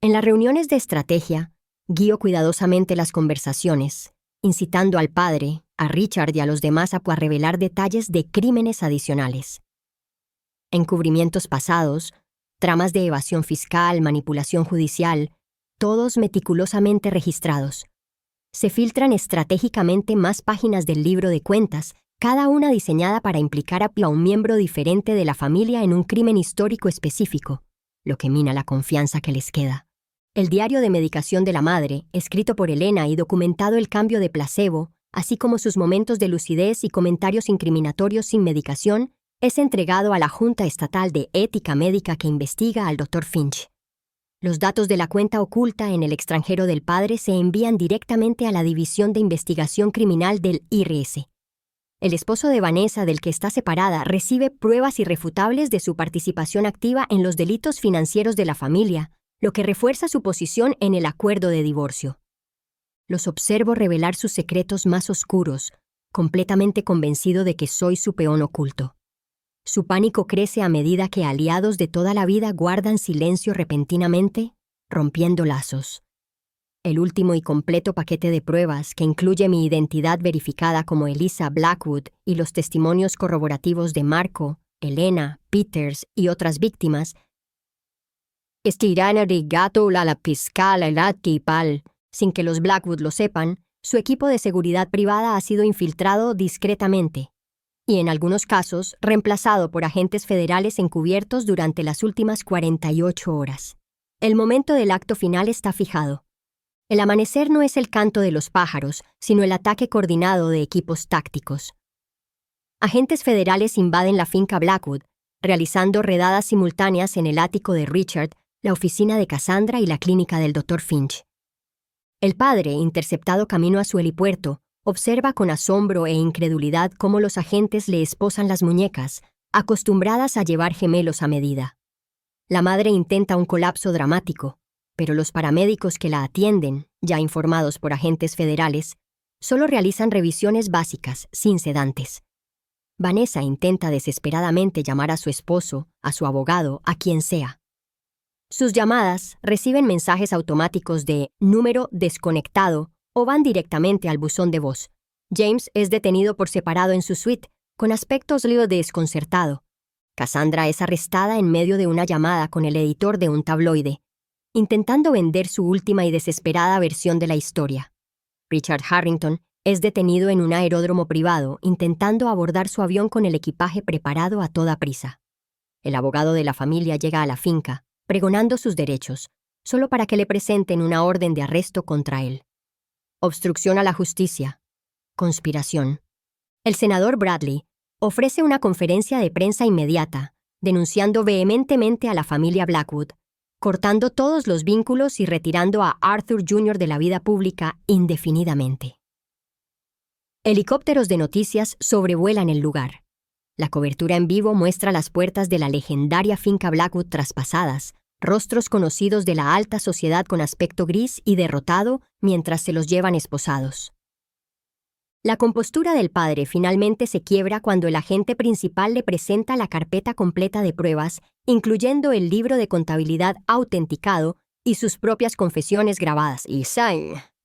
En las reuniones de estrategia, guío cuidadosamente las conversaciones, incitando al padre, a Richard y a los demás a revelar detalles de crímenes adicionales. Encubrimientos pasados, tramas de evasión fiscal, manipulación judicial, todos meticulosamente registrados. Se filtran estratégicamente más páginas del libro de cuentas, cada una diseñada para implicar a un miembro diferente de la familia en un crimen histórico específico, lo que mina la confianza que les queda. El diario de medicación de la madre, escrito por Elena y documentado el cambio de placebo, así como sus momentos de lucidez y comentarios incriminatorios sin medicación, es entregado a la Junta Estatal de Ética Médica que investiga al Dr. Finch. Los datos de la cuenta oculta en el extranjero del padre se envían directamente a la División de Investigación Criminal del IRS. El esposo de Vanessa, del que está separada, recibe pruebas irrefutables de su participación activa en los delitos financieros de la familia, lo que refuerza su posición en el acuerdo de divorcio. Los observo revelar sus secretos más oscuros, completamente convencido de que soy su peón oculto. Su pánico crece a medida que aliados de toda la vida guardan silencio repentinamente, rompiendo lazos. El último y completo paquete de pruebas, que incluye mi identidad verificada como Elisa Blackwood y los testimonios corroborativos de Marco, Elena, Peters y otras víctimas, estirana de gato la fiscal y pal. Sin que los Blackwood lo sepan, su equipo de seguridad privada ha sido infiltrado discretamente y, en algunos casos, reemplazado por agentes federales encubiertos durante las últimas 48 horas. El momento del acto final está fijado. El amanecer no es el canto de los pájaros, sino el ataque coordinado de equipos tácticos. Agentes federales invaden la finca Blackwood, realizando redadas simultáneas en el ático de Richard, la oficina de Cassandra y la clínica del Dr. Finch. El padre, interceptado camino a su helipuerto, observa con asombro e incredulidad cómo los agentes le esposan las muñecas, acostumbradas a llevar gemelos a medida. La madre intenta un colapso dramático, pero los paramédicos que la atienden, ya informados por agentes federales, solo realizan revisiones básicas, sin sedantes. Vanessa intenta desesperadamente llamar a su esposo, a su abogado, a quien sea. Sus llamadas reciben mensajes automáticos de número desconectado o van directamente al buzón de voz. James es detenido por separado en su suite, con aspectos desconcertado. Cassandra es arrestada en medio de una llamada con el editor de un tabloide, intentando vender su última y desesperada versión de la historia. Richard Harrington es detenido en un aeródromo privado, intentando abordar su avión con el equipaje preparado a toda prisa. El abogado de la familia llega a la finca, pregonando sus derechos, solo para que le presenten una orden de arresto contra él. Obstrucción a la justicia. Conspiración. El senador Bradley ofrece una conferencia de prensa inmediata, denunciando vehementemente a la familia Blackwood, cortando todos los vínculos y retirando a Arthur Jr. de la vida pública indefinidamente. Helicópteros de noticias sobrevuelan el lugar. La cobertura en vivo muestra las puertas de la legendaria finca Blackwood traspasadas, rostros conocidos de la alta sociedad con aspecto gris y derrotado mientras se los llevan esposados. La compostura del padre finalmente se quiebra cuando el agente principal le presenta la carpeta completa de pruebas, incluyendo el libro de contabilidad autenticado y sus propias confesiones grabadas. Y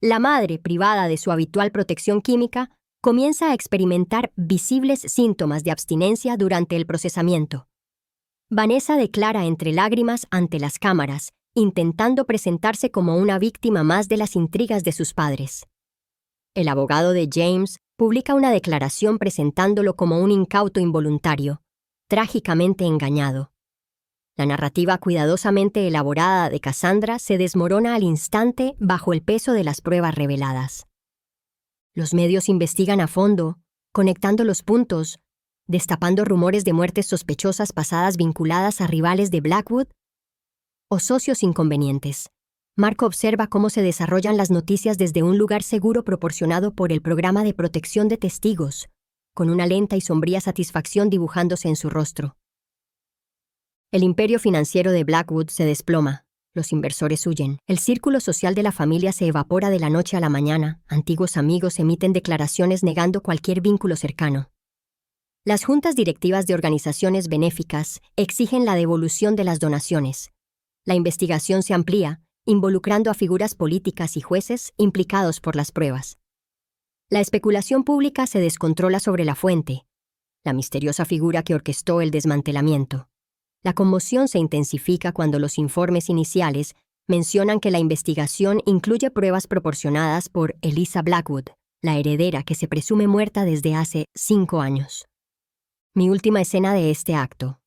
la madre, privada de su habitual protección química, comienza a experimentar visibles síntomas de abstinencia durante el procesamiento. Vanessa declara entre lágrimas ante las cámaras, intentando presentarse como una víctima más de las intrigas de sus padres. El abogado de James publica una declaración presentándolo como un incauto involuntario, trágicamente engañado. La narrativa cuidadosamente elaborada de Cassandra se desmorona al instante bajo el peso de las pruebas reveladas. Los medios investigan a fondo, conectando los puntos, destapando rumores de muertes sospechosas pasadas vinculadas a rivales de Blackwood o socios inconvenientes. Marco observa cómo se desarrollan las noticias desde un lugar seguro proporcionado por el programa de protección de testigos, con una lenta y sombría satisfacción dibujándose en su rostro. El imperio financiero de Blackwood se desploma. Los inversores huyen. El círculo social de la familia se evapora de la noche a la mañana. Antiguos amigos emiten declaraciones negando cualquier vínculo cercano. Las juntas directivas de organizaciones benéficas exigen la devolución de las donaciones. La investigación se amplía, involucrando a figuras políticas y jueces implicados por las pruebas. La especulación pública se descontrola sobre la fuente, la misteriosa figura que orquestó el desmantelamiento. La conmoción se intensifica cuando los informes iniciales mencionan que la investigación incluye pruebas proporcionadas por Eliza Blackwood, la heredera que se presume muerta desde hace 5 años. Mi última escena de este acto.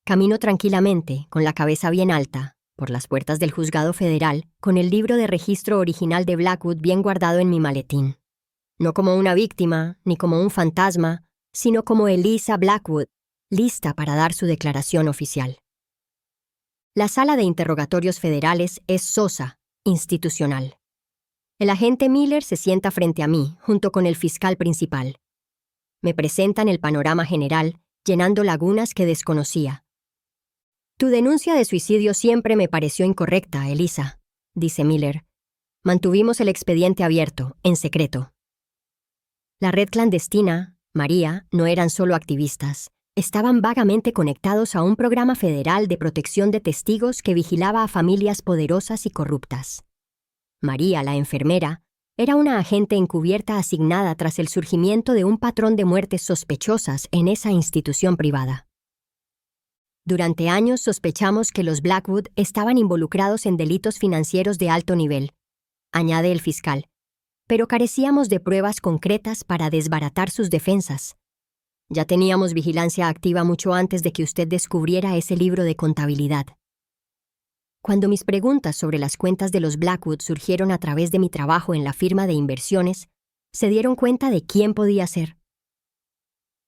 Camino tranquilamente, con la cabeza bien alta, por las puertas del juzgado federal, con el libro de registro original de Blackwood bien guardado en mi maletín. No como una víctima, ni como un fantasma, sino como Eliza Blackwood, lista para dar su declaración oficial. La sala de interrogatorios federales es sosa, institucional. El agente Miller se sienta frente a mí, junto con el fiscal principal. Me presentan el panorama general, llenando lagunas que desconocía. Tu denuncia de suicidio siempre me pareció incorrecta, Eliza, dice Miller. Mantuvimos el expediente abierto, en secreto. La red clandestina, María, no eran solo activistas. Estaban vagamente conectados a un programa federal de protección de testigos que vigilaba a familias poderosas y corruptas. María, la enfermera, era una agente encubierta asignada tras el surgimiento de un patrón de muertes sospechosas en esa institución privada. Durante años sospechamos que los Blackwood estaban involucrados en delitos financieros de alto nivel, añade el fiscal, pero carecíamos de pruebas concretas para desbaratar sus defensas. Ya teníamos vigilancia activa mucho antes de que usted descubriera ese libro de contabilidad. Cuando mis preguntas sobre las cuentas de los Blackwood surgieron a través de mi trabajo en la firma de inversiones, se dieron cuenta de quién podía ser.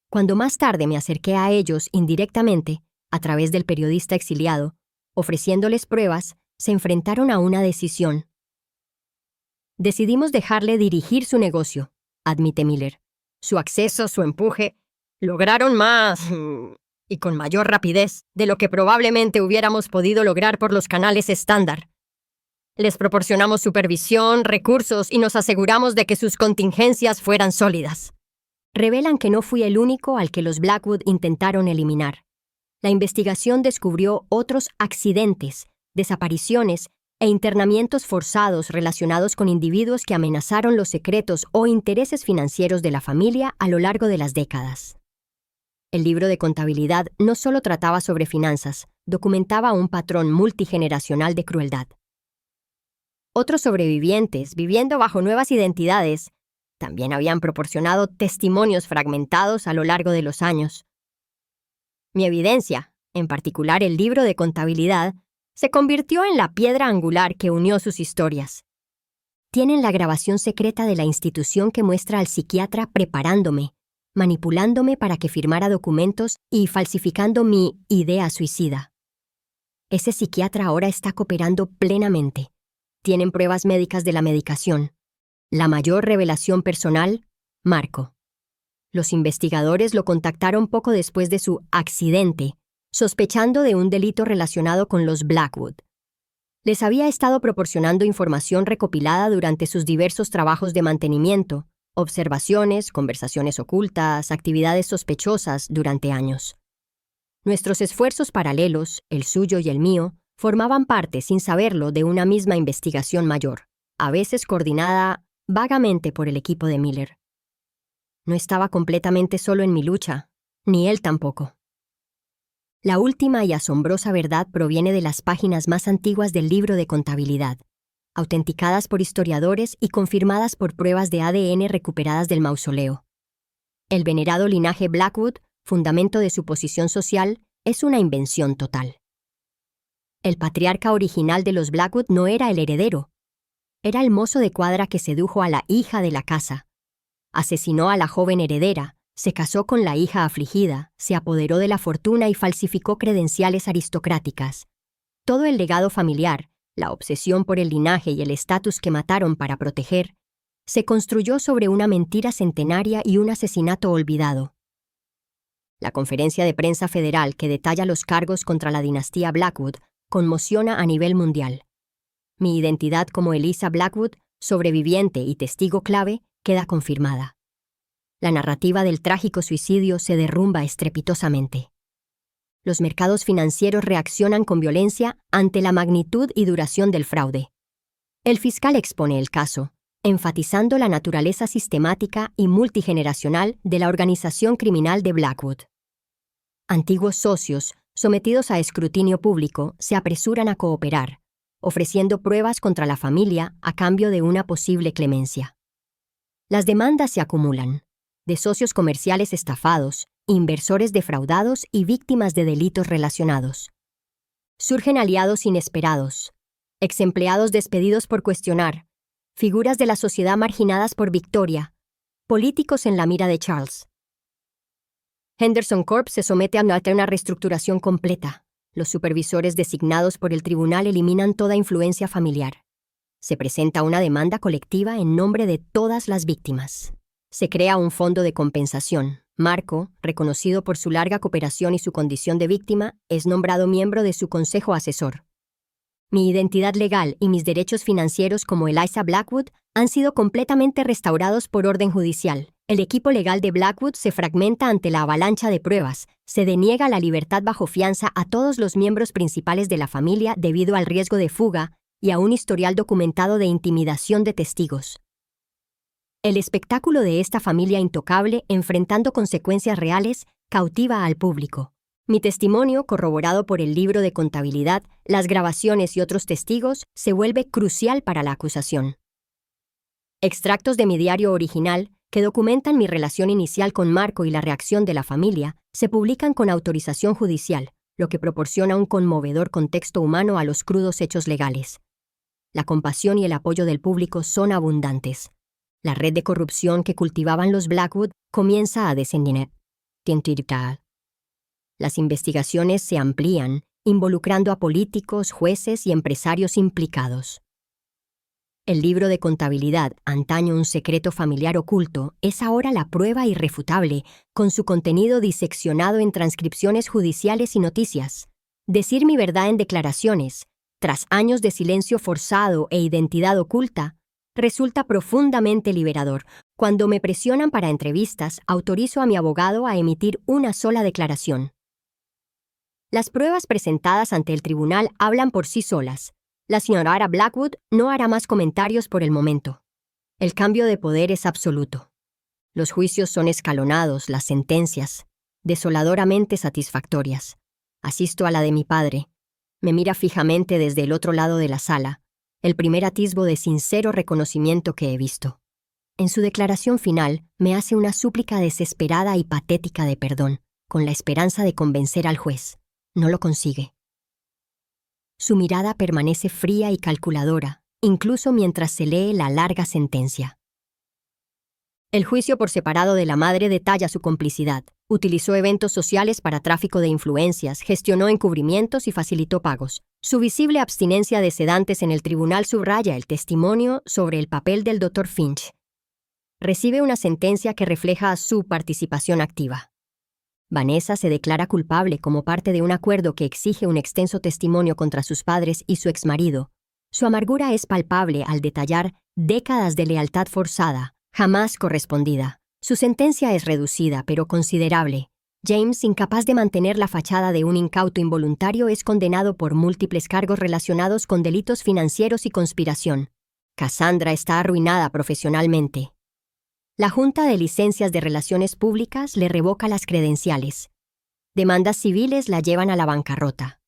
Cuando más tarde me acerqué a ellos indirectamente, a través del periodista exiliado, ofreciéndoles pruebas, se enfrentaron a una decisión. Decidimos dejarle dirigir su negocio, admite Miller. Su acceso, su empuje, lograron más y con mayor rapidez de lo que probablemente hubiéramos podido lograr por los canales estándar. Les proporcionamos supervisión, recursos y nos aseguramos de que sus contingencias fueran sólidas. Revelan que no fui el único al que los Blackwood intentaron eliminar. La investigación descubrió otros accidentes, desapariciones e internamientos forzados relacionados con individuos que amenazaron los secretos o intereses financieros de la familia a lo largo de las décadas. El libro de contabilidad no solo trataba sobre finanzas, documentaba un patrón multigeneracional de crueldad. Otros sobrevivientes, viviendo bajo nuevas identidades, también habían proporcionado testimonios fragmentados a lo largo de los años. Mi evidencia, en particular el libro de contabilidad, se convirtió en la piedra angular que unió sus historias. Tienen la grabación secreta de la institución que muestra al psiquiatra preparándome, manipulándome para que firmara documentos y falsificando mi idea suicida. Ese psiquiatra ahora está cooperando plenamente. Tienen pruebas médicas de la medicación. La mayor revelación personal, Marco. Los investigadores lo contactaron poco después de su accidente, sospechando de un delito relacionado con los Blackwood. Les había estado proporcionando información recopilada durante sus diversos trabajos de mantenimiento, observaciones, conversaciones ocultas, actividades sospechosas durante años. Nuestros esfuerzos paralelos, el suyo y el mío, formaban parte, sin saberlo, de una misma investigación mayor, a veces coordinada vagamente por el equipo de Miller. No estaba completamente solo en mi lucha, ni él tampoco. La última y asombrosa verdad proviene de las páginas más antiguas del libro de contabilidad, autenticadas por historiadores y confirmadas por pruebas de ADN recuperadas del mausoleo. El venerado linaje Blackwood, fundamento de su posición social, es una invención total. El patriarca original de los Blackwood no era el heredero. Era el mozo de cuadra que sedujo a la hija de la casa. Asesinó a la joven heredera, se casó con la hija afligida, se apoderó de la fortuna y falsificó credenciales aristocráticas. Todo el legado familiar, la obsesión por el linaje y el estatus que mataron para proteger, se construyó sobre una mentira centenaria y un asesinato olvidado. La conferencia de prensa federal que detalla los cargos contra la dinastía Blackwood conmociona a nivel mundial. Mi identidad como Eliza Blackwood, sobreviviente y testigo clave, queda confirmada. La narrativa del trágico suicidio se derrumba estrepitosamente. Los mercados financieros reaccionan con violencia ante la magnitud y duración del fraude. El fiscal expone el caso, enfatizando la naturaleza sistemática y multigeneracional de la organización criminal de Blackwood. Antiguos socios, sometidos a escrutinio público, se apresuran a cooperar, ofreciendo pruebas contra la familia a cambio de una posible clemencia. Las demandas se acumulan, de socios comerciales estafados, inversores defraudados y víctimas de delitos relacionados. Surgen aliados inesperados, exempleados despedidos por cuestionar, figuras de la sociedad marginadas por Victoria, políticos en la mira de Charles. Henderson Corp se somete a una reestructuración completa. Los supervisores designados por el tribunal eliminan toda influencia familiar. Se presenta una demanda colectiva en nombre de todas las víctimas. Se crea un fondo de compensación. Marco, reconocido por su larga cooperación y su condición de víctima, es nombrado miembro de su consejo asesor. Mi identidad legal y mis derechos financieros como Eliza Blackwood han sido completamente restaurados por orden judicial. El equipo legal de Blackwood se fragmenta ante la avalancha de pruebas. Se deniega la libertad bajo fianza a todos los miembros principales de la familia debido al riesgo de fuga y a un historial documentado de intimidación de testigos. El espectáculo de esta familia intocable enfrentando consecuencias reales cautiva al público. Mi testimonio, corroborado por el libro de contabilidad, las grabaciones y otros testigos, se vuelve crucial para la acusación. Extractos de mi diario original, que documentan mi relación inicial con Marco y la reacción de la familia, se publican con autorización judicial, lo que proporciona un conmovedor contexto humano a los crudos hechos legales. La compasión y el apoyo del público son abundantes. La red de corrupción que cultivaban los Blackwood comienza a descender. Las investigaciones se amplían, involucrando a políticos, jueces y empresarios implicados. El libro de contabilidad, antaño un secreto familiar oculto, es ahora la prueba irrefutable, con su contenido diseccionado en transcripciones judiciales y noticias. Decir mi verdad en declaraciones, tras años de silencio forzado e identidad oculta, resulta profundamente liberador. Cuando me presionan para entrevistas, autorizo a mi abogado a emitir una sola declaración. Las pruebas presentadas ante el tribunal hablan por sí solas. La señora Blackwood no hará más comentarios por el momento. El cambio de poder es absoluto. Los juicios son escalonados, las sentencias, desoladoramente satisfactorias. Asisto a la de mi padre. Me mira fijamente desde el otro lado de la sala, el primer atisbo de sincero reconocimiento que he visto. En su declaración final, me hace una súplica desesperada y patética de perdón, con la esperanza de convencer al juez. No lo consigue. Su mirada permanece fría y calculadora, incluso mientras se lee la larga sentencia. El juicio por separado de la madre detalla su complicidad. Utilizó eventos sociales para tráfico de influencias, gestionó encubrimientos y facilitó pagos. Su visible abstinencia de sedantes en el tribunal subraya el testimonio sobre el papel del Dr. Finch. Recibe una sentencia que refleja su participación activa. Vanessa se declara culpable como parte de un acuerdo que exige un extenso testimonio contra sus padres y su exmarido. Su amargura es palpable al detallar décadas de lealtad forzada, jamás correspondida. Su sentencia es reducida, pero considerable. James, incapaz de mantener la fachada de un incauto involuntario, es condenado por múltiples cargos relacionados con delitos financieros y conspiración. Cassandra está arruinada profesionalmente. La Junta de Licencias de Relaciones Públicas le revoca las credenciales. Demandas civiles la llevan a la bancarrota.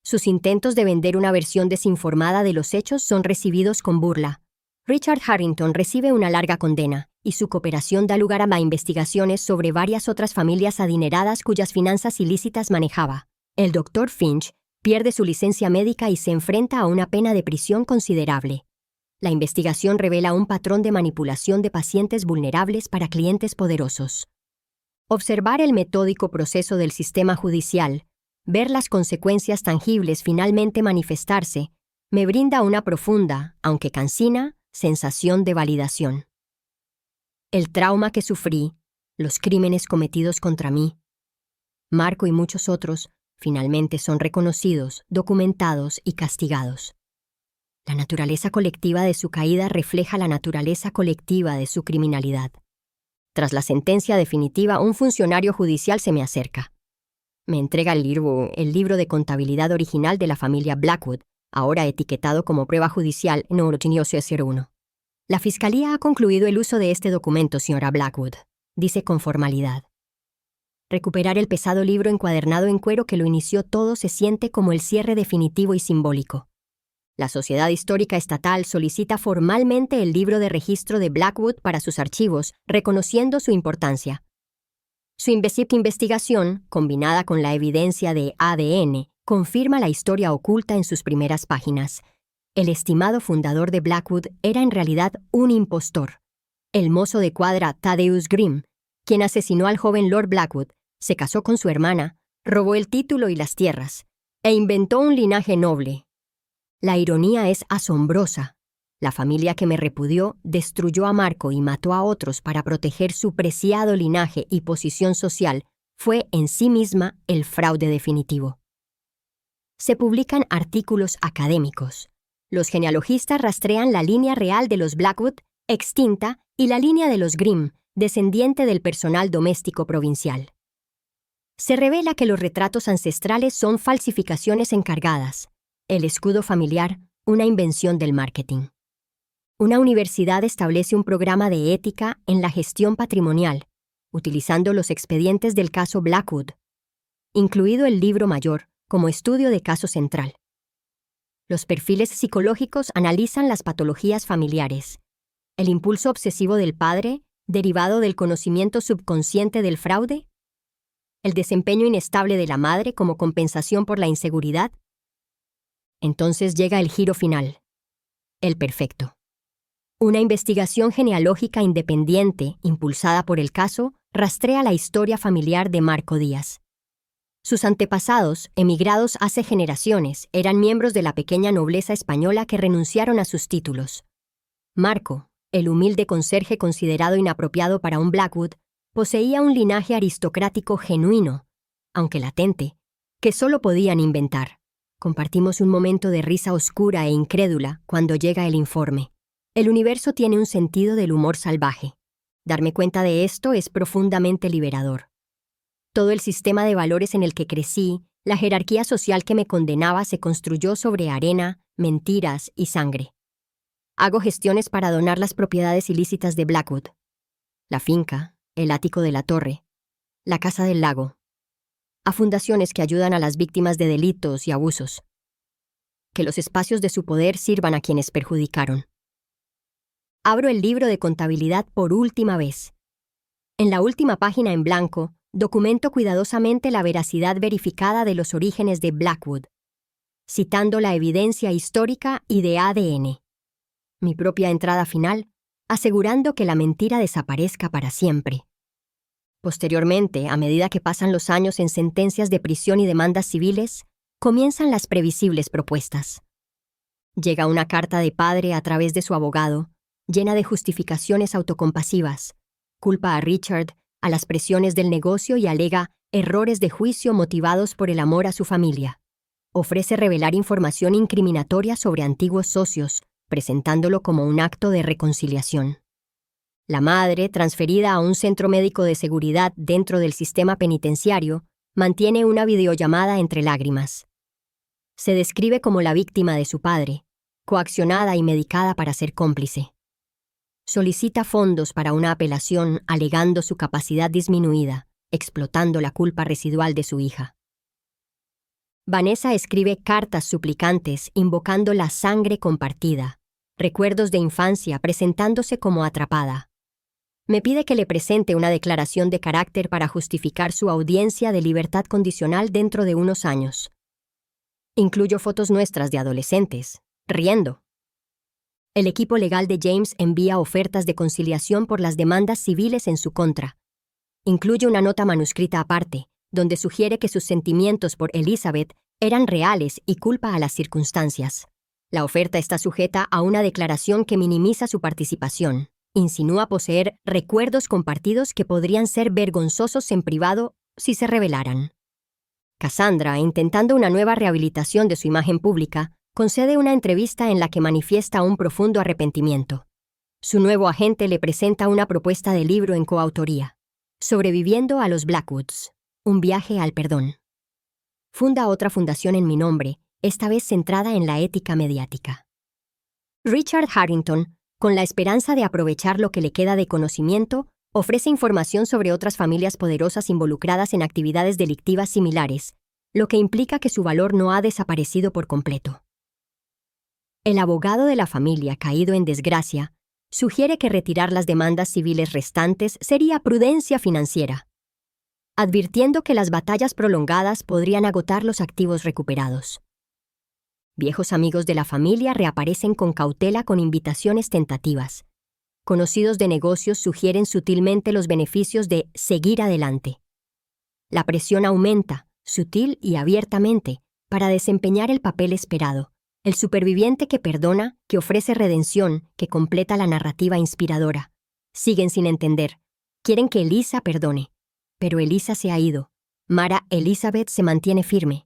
Sus intentos de vender una versión desinformada de los hechos son recibidos con burla. Richard Harrington recibe una larga condena, y su cooperación da lugar a investigaciones sobre varias otras familias adineradas cuyas finanzas ilícitas manejaba. El Dr. Finch pierde su licencia médica y se enfrenta a una pena de prisión considerable. La investigación revela un patrón de manipulación de pacientes vulnerables para clientes poderosos. Observar el metódico proceso del sistema judicial, ver las consecuencias tangibles finalmente manifestarse, me brinda una profunda, aunque cansina, sensación de validación. El trauma que sufrí, los crímenes cometidos contra mí, Marco y muchos otros, finalmente son reconocidos, documentados y castigados. La naturaleza colectiva de su caída refleja la naturaleza colectiva de su criminalidad. Tras la sentencia definitiva, un funcionario judicial se me acerca. Me entrega el libro de contabilidad original de la familia Blackwood, ahora etiquetado como prueba judicial No 01. La Fiscalía ha concluido el uso de este documento, señora Blackwood, dice con formalidad. Recuperar el pesado libro encuadernado en cuero que lo inició todo se siente como el cierre definitivo y simbólico. La Sociedad Histórica Estatal solicita formalmente el libro de registro de Blackwood para sus archivos, reconociendo su importancia. Su investigación, combinada con la evidencia de ADN, confirma la historia oculta en sus primeras páginas. El estimado fundador de Blackwood era en realidad un impostor. El mozo de cuadra Thaddeus Grimm, quien asesinó al joven Lord Blackwood, se casó con su hermana, robó el título y las tierras, e inventó un linaje noble. La ironía es asombrosa. La familia que me repudió destruyó a Marco y mató a otros para proteger su preciado linaje y posición social fue en sí misma el fraude definitivo. Se publican artículos académicos. Los genealogistas rastrean la línea real de los Blackwood, extinta, y la línea de los Grimm, descendiente del personal doméstico provincial. Se revela que los retratos ancestrales son falsificaciones encargadas. El escudo familiar, una invención del marketing. Una universidad establece un programa de ética en la gestión patrimonial, utilizando los expedientes del caso Blackwood, incluido el libro mayor, como estudio de caso central. Los perfiles psicológicos analizan las patologías familiares. El impulso obsesivo del padre, derivado del conocimiento subconsciente del fraude. El desempeño inestable de la madre como compensación por la inseguridad. Entonces llega el giro final. El perfecto. Una investigación genealógica independiente, impulsada por el caso, rastrea la historia familiar de Marco Díaz. Sus antepasados, emigrados hace generaciones, eran miembros de la pequeña nobleza española que renunciaron a sus títulos. Marco, el humilde conserje considerado inapropiado para un Blackwood, poseía un linaje aristocrático genuino, aunque latente, que solo podían inventar. Compartimos un momento de risa oscura e incrédula cuando llega el informe. El universo tiene un sentido del humor salvaje. Darme cuenta de esto es profundamente liberador. Todo el sistema de valores en el que crecí, la jerarquía social que me condenaba se construyó sobre arena, mentiras y sangre. Hago gestiones para donar las propiedades ilícitas de Blackwood. La finca, el ático de la torre, la casa del lago. A fundaciones que ayudan a las víctimas de delitos y abusos. Que los espacios de su poder sirvan a quienes perjudicaron. Abro el libro de contabilidad por última vez. En la última página en blanco, documento cuidadosamente la veracidad verificada de los orígenes de Blackwood, citando la evidencia histórica y de ADN. Mi propia entrada final, asegurando que la mentira desaparezca para siempre. Posteriormente, a medida que pasan los años en sentencias de prisión y demandas civiles, comienzan las previsibles propuestas. Llega una carta de padre a través de su abogado, llena de justificaciones autocompasivas. Culpa a Richard, a las presiones del negocio y alega errores de juicio motivados por el amor a su familia. Ofrece revelar información incriminatoria sobre antiguos socios, presentándolo como un acto de reconciliación. La madre, transferida a un centro médico de seguridad dentro del sistema penitenciario, mantiene una videollamada entre lágrimas. Se describe como la víctima de su padre, coaccionada y medicada para ser cómplice. Solicita fondos para una apelación alegando su capacidad disminuida, explotando la culpa residual de su hija. Vanessa escribe cartas suplicantes invocando la sangre compartida, recuerdos de infancia presentándose como atrapada. Me pide que le presente una declaración de carácter para justificar su audiencia de libertad condicional dentro de unos años. Incluyo fotos nuestras de adolescentes, riendo. El equipo legal de James envía ofertas de conciliación por las demandas civiles en su contra. Incluye una nota manuscrita aparte, donde sugiere que sus sentimientos por Elizabeth eran reales y culpa a las circunstancias. La oferta está sujeta a una declaración que minimiza su participación. Insinúa poseer recuerdos compartidos que podrían ser vergonzosos en privado si se revelaran. Cassandra, intentando una nueva rehabilitación de su imagen pública, concede una entrevista en la que manifiesta un profundo arrepentimiento. Su nuevo agente le presenta una propuesta de libro en coautoría. Sobreviviendo a los Blackwoods. Un viaje al perdón. Funda otra fundación en mi nombre, esta vez centrada en la ética mediática. Richard Harrington, con la esperanza de aprovechar lo que le queda de conocimiento, ofrece información sobre otras familias poderosas involucradas en actividades delictivas similares, lo que implica que su valor no ha desaparecido por completo. El abogado de la familia caído en desgracia sugiere que retirar las demandas civiles restantes sería prudencia financiera, advirtiendo que las batallas prolongadas podrían agotar los activos recuperados. Viejos amigos de la familia reaparecen con cautela con invitaciones tentativas. Conocidos de negocios sugieren sutilmente los beneficios de seguir adelante. La presión aumenta, sutil y abiertamente, para desempeñar el papel esperado. El superviviente que perdona, que ofrece redención, que completa la narrativa inspiradora. Siguen sin entender. Quieren que Elisa perdone. Pero Elisa se ha ido. Mara Elizabeth se mantiene firme.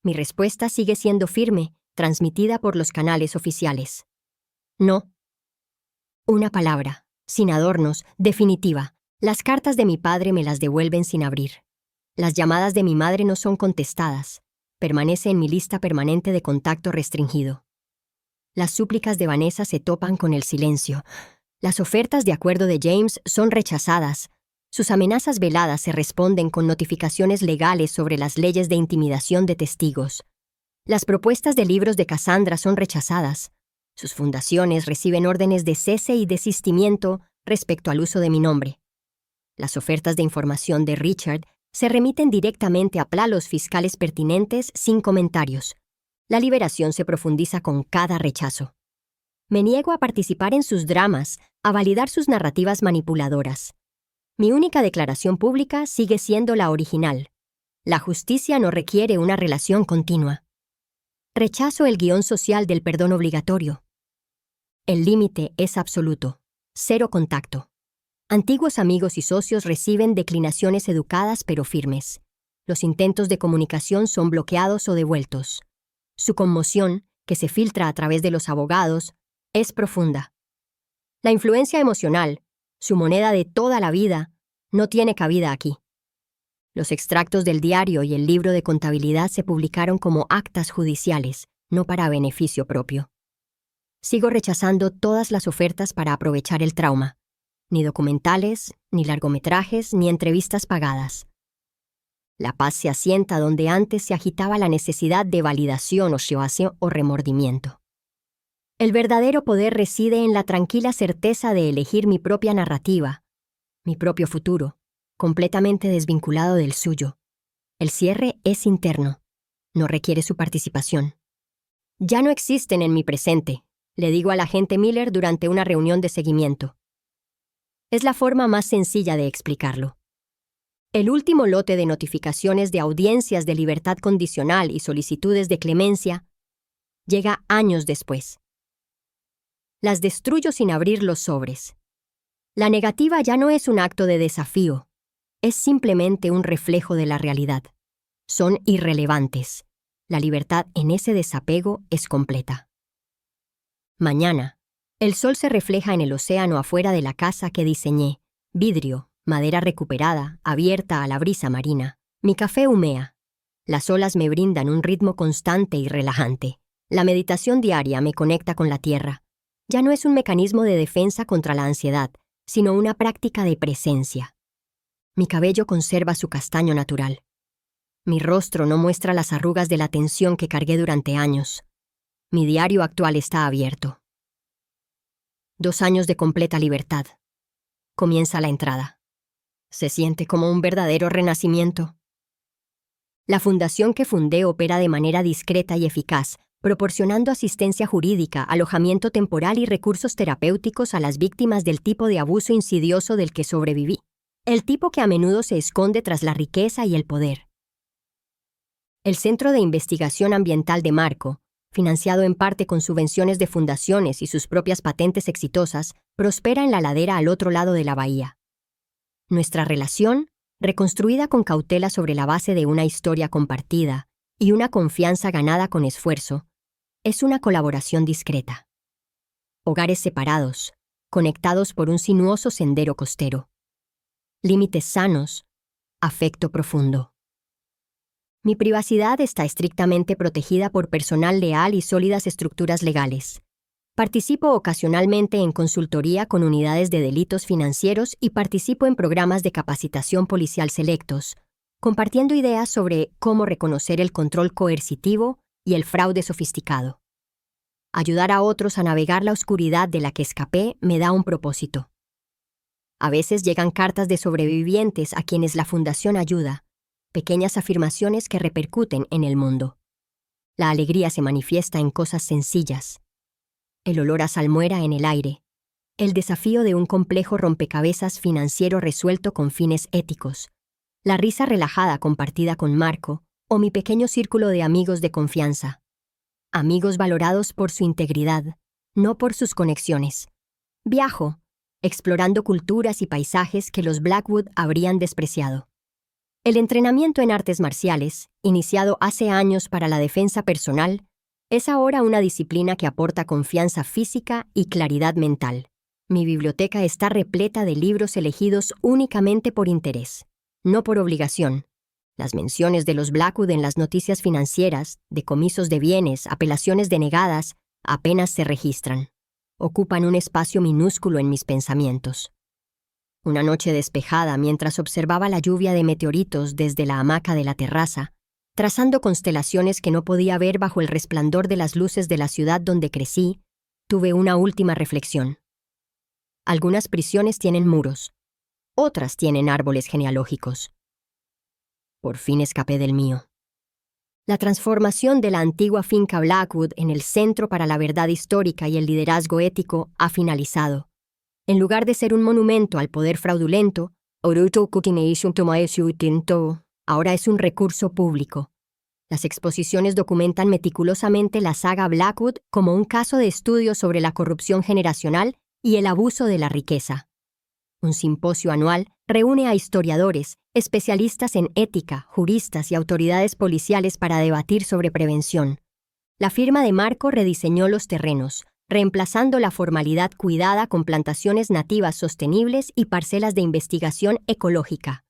Mi respuesta sigue siendo firme, transmitida por los canales oficiales. No. Una palabra, sin adornos, definitiva. Las cartas de mi padre me las devuelven sin abrir. Las llamadas de mi madre no son contestadas. Permanece en mi lista permanente de contacto restringido. Las súplicas de Vanessa se topan con el silencio. Las ofertas de acuerdo de James son rechazadas. Sus amenazas veladas se responden con notificaciones legales sobre las leyes de intimidación de testigos. Las propuestas de libros de Cassandra son rechazadas. Sus fundaciones reciben órdenes de cese y desistimiento respecto al uso de mi nombre. Las ofertas de información de Richard se remiten directamente a plalos fiscales pertinentes sin comentarios. La liberación se profundiza con cada rechazo. Me niego a participar en sus dramas, a validar sus narrativas manipuladoras. Mi única declaración pública sigue siendo la original. La justicia no requiere una relación continua. Rechazo el guión social del perdón obligatorio. El límite es absoluto. Cero contacto. Antiguos amigos y socios reciben declinaciones educadas pero firmes. Los intentos de comunicación son bloqueados o devueltos. Su conmoción, que se filtra a través de los abogados, es profunda. La influencia emocional, su moneda de toda la vida, no tiene cabida aquí. Los extractos del diario y el libro de contabilidad se publicaron como actas judiciales, no para beneficio propio. Sigo rechazando todas las ofertas para aprovechar el trauma. Ni documentales, ni largometrajes, ni entrevistas pagadas. La paz se asienta donde antes se agitaba la necesidad de validación o remordimiento. El verdadero poder reside en la tranquila certeza de elegir mi propia narrativa, mi propio futuro, completamente desvinculado del suyo. El cierre es interno, no requiere su participación. Ya no existen en mi presente, le digo al agente Miller durante una reunión de seguimiento. Es la forma más sencilla de explicarlo. El último lote de notificaciones de audiencias de libertad condicional y solicitudes de clemencia llega años después. Las destruyo sin abrir los sobres. La negativa ya no es un acto de desafío, es simplemente un reflejo de la realidad. Son irrelevantes. La libertad en ese desapego es completa. Mañana. El sol se refleja en el océano afuera de la casa que diseñé. Vidrio, madera recuperada, abierta a la brisa marina. Mi café humea. Las olas me brindan un ritmo constante y relajante. La meditación diaria me conecta con la tierra. Ya no es un mecanismo de defensa contra la ansiedad, sino una práctica de presencia. Mi cabello conserva su castaño natural. Mi rostro no muestra las arrugas de la tensión que cargué durante años. Mi diario actual está abierto. 2 años de completa libertad. Comienza la entrada. Se siente como un verdadero renacimiento. La fundación que fundé opera de manera discreta y eficaz, proporcionando asistencia jurídica, alojamiento temporal y recursos terapéuticos a las víctimas del tipo de abuso insidioso del que sobreviví, el tipo que a menudo se esconde tras la riqueza y el poder. El Centro de Investigación Ambiental de Marco, financiado en parte con subvenciones de fundaciones y sus propias patentes exitosas, prospera en la ladera al otro lado de la bahía. Nuestra relación, reconstruida con cautela sobre la base de una historia compartida y una confianza ganada con esfuerzo, es una colaboración discreta. Hogares separados, conectados por un sinuoso sendero costero. Límites sanos, afecto profundo. Mi privacidad está estrictamente protegida por personal leal y sólidas estructuras legales. Participo ocasionalmente en consultoría con unidades de delitos financieros y participo en programas de capacitación policial selectos, compartiendo ideas sobre cómo reconocer el control coercitivo y el fraude sofisticado. Ayudar a otros a navegar la oscuridad de la que escapé me da un propósito. A veces llegan cartas de sobrevivientes a quienes la Fundación ayuda, pequeñas afirmaciones que repercuten en el mundo. La alegría se manifiesta en cosas sencillas. El olor a salmuera en el aire, el desafío de un complejo rompecabezas financiero resuelto con fines éticos, la risa relajada compartida con Marco o mi pequeño círculo de amigos de confianza. Amigos valorados por su integridad, no por sus conexiones. Viajo, explorando culturas y paisajes que los Blackwood habrían despreciado. El entrenamiento en artes marciales, iniciado hace años para la defensa personal, es ahora una disciplina que aporta confianza física y claridad mental. Mi biblioteca está repleta de libros elegidos únicamente por interés, no por obligación. Las menciones de los Blackwood en las noticias financieras, decomisos de bienes, apelaciones denegadas, apenas se registran. Ocupan un espacio minúsculo en mis pensamientos. Una noche despejada, mientras observaba la lluvia de meteoritos desde la hamaca de la terraza, trazando constelaciones que no podía ver bajo el resplandor de las luces de la ciudad donde crecí, tuve una última reflexión. Algunas prisiones tienen muros, otras tienen árboles genealógicos. Por fin escapé del mío. La transformación de la antigua finca Blackwood en el Centro para la Verdad Histórica y el Liderazgo Ético ha finalizado. En lugar de ser un monumento al poder fraudulento, ahora es un recurso público. Las exposiciones documentan meticulosamente la saga Blackwood como un caso de estudio sobre la corrupción generacional y el abuso de la riqueza. Un simposio anual reúne a historiadores, especialistas en ética, juristas y autoridades policiales para debatir sobre prevención. La firma de Marco rediseñó los terrenos, reemplazando la formalidad cuidada con plantaciones nativas sostenibles y parcelas de investigación ecológica.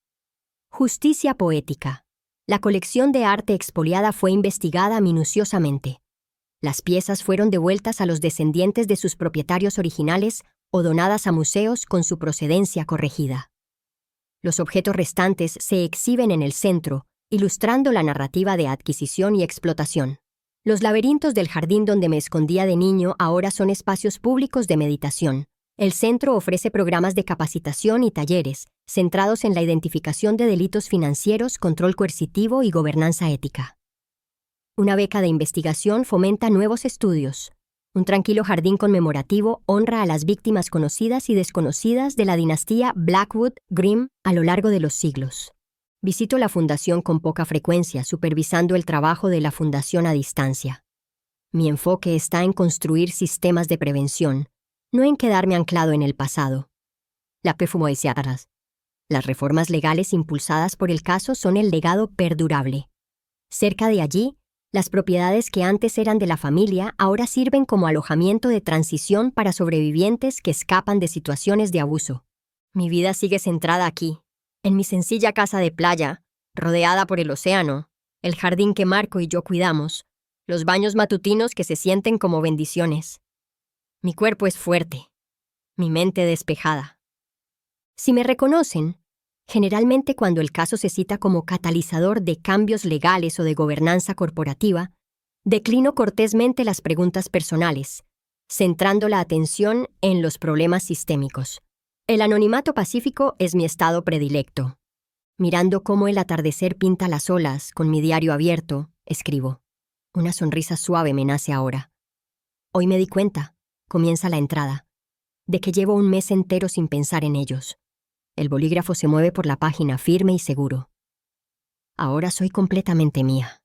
Justicia poética. La colección de arte expoliada fue investigada minuciosamente. Las piezas fueron devueltas a los descendientes de sus propietarios originales o donadas a museos con su procedencia corregida. Los objetos restantes se exhiben en el centro, ilustrando la narrativa de adquisición y explotación. Los laberintos del jardín donde me escondía de niño ahora son espacios públicos de meditación. El centro ofrece programas de capacitación y talleres, centrados en la identificación de delitos financieros, control coercitivo y gobernanza ética. Una beca de investigación fomenta nuevos estudios. Un tranquilo jardín conmemorativo honra a las víctimas conocidas y desconocidas de la dinastía Blackwood-Grimm a lo largo de los siglos. Visito la fundación con poca frecuencia, supervisando el trabajo de la fundación a distancia. Mi enfoque está en construir sistemas de prevención, no en quedarme anclado en el pasado. Las reformas legales impulsadas por el caso son el legado perdurable. Cerca de allí, las propiedades que antes eran de la familia ahora sirven como alojamiento de transición para sobrevivientes que escapan de situaciones de abuso. Mi vida sigue centrada aquí, en mi sencilla casa de playa, rodeada por el océano, el jardín que Marco y yo cuidamos, los baños matutinos que se sienten como bendiciones. Mi cuerpo es fuerte, mi mente despejada. Si me reconocen, generalmente cuando el caso se cita como catalizador de cambios legales o de gobernanza corporativa, declino cortésmente las preguntas personales, centrando la atención en los problemas sistémicos. El anonimato pacífico es mi estado predilecto. Mirando cómo el atardecer pinta las olas con mi diario abierto, escribo. Una sonrisa suave me nace ahora. Hoy me di cuenta, comienza la entrada, de que llevo un mes entero sin pensar en ellos. El bolígrafo se mueve por la página firme y seguro. Ahora soy completamente mía.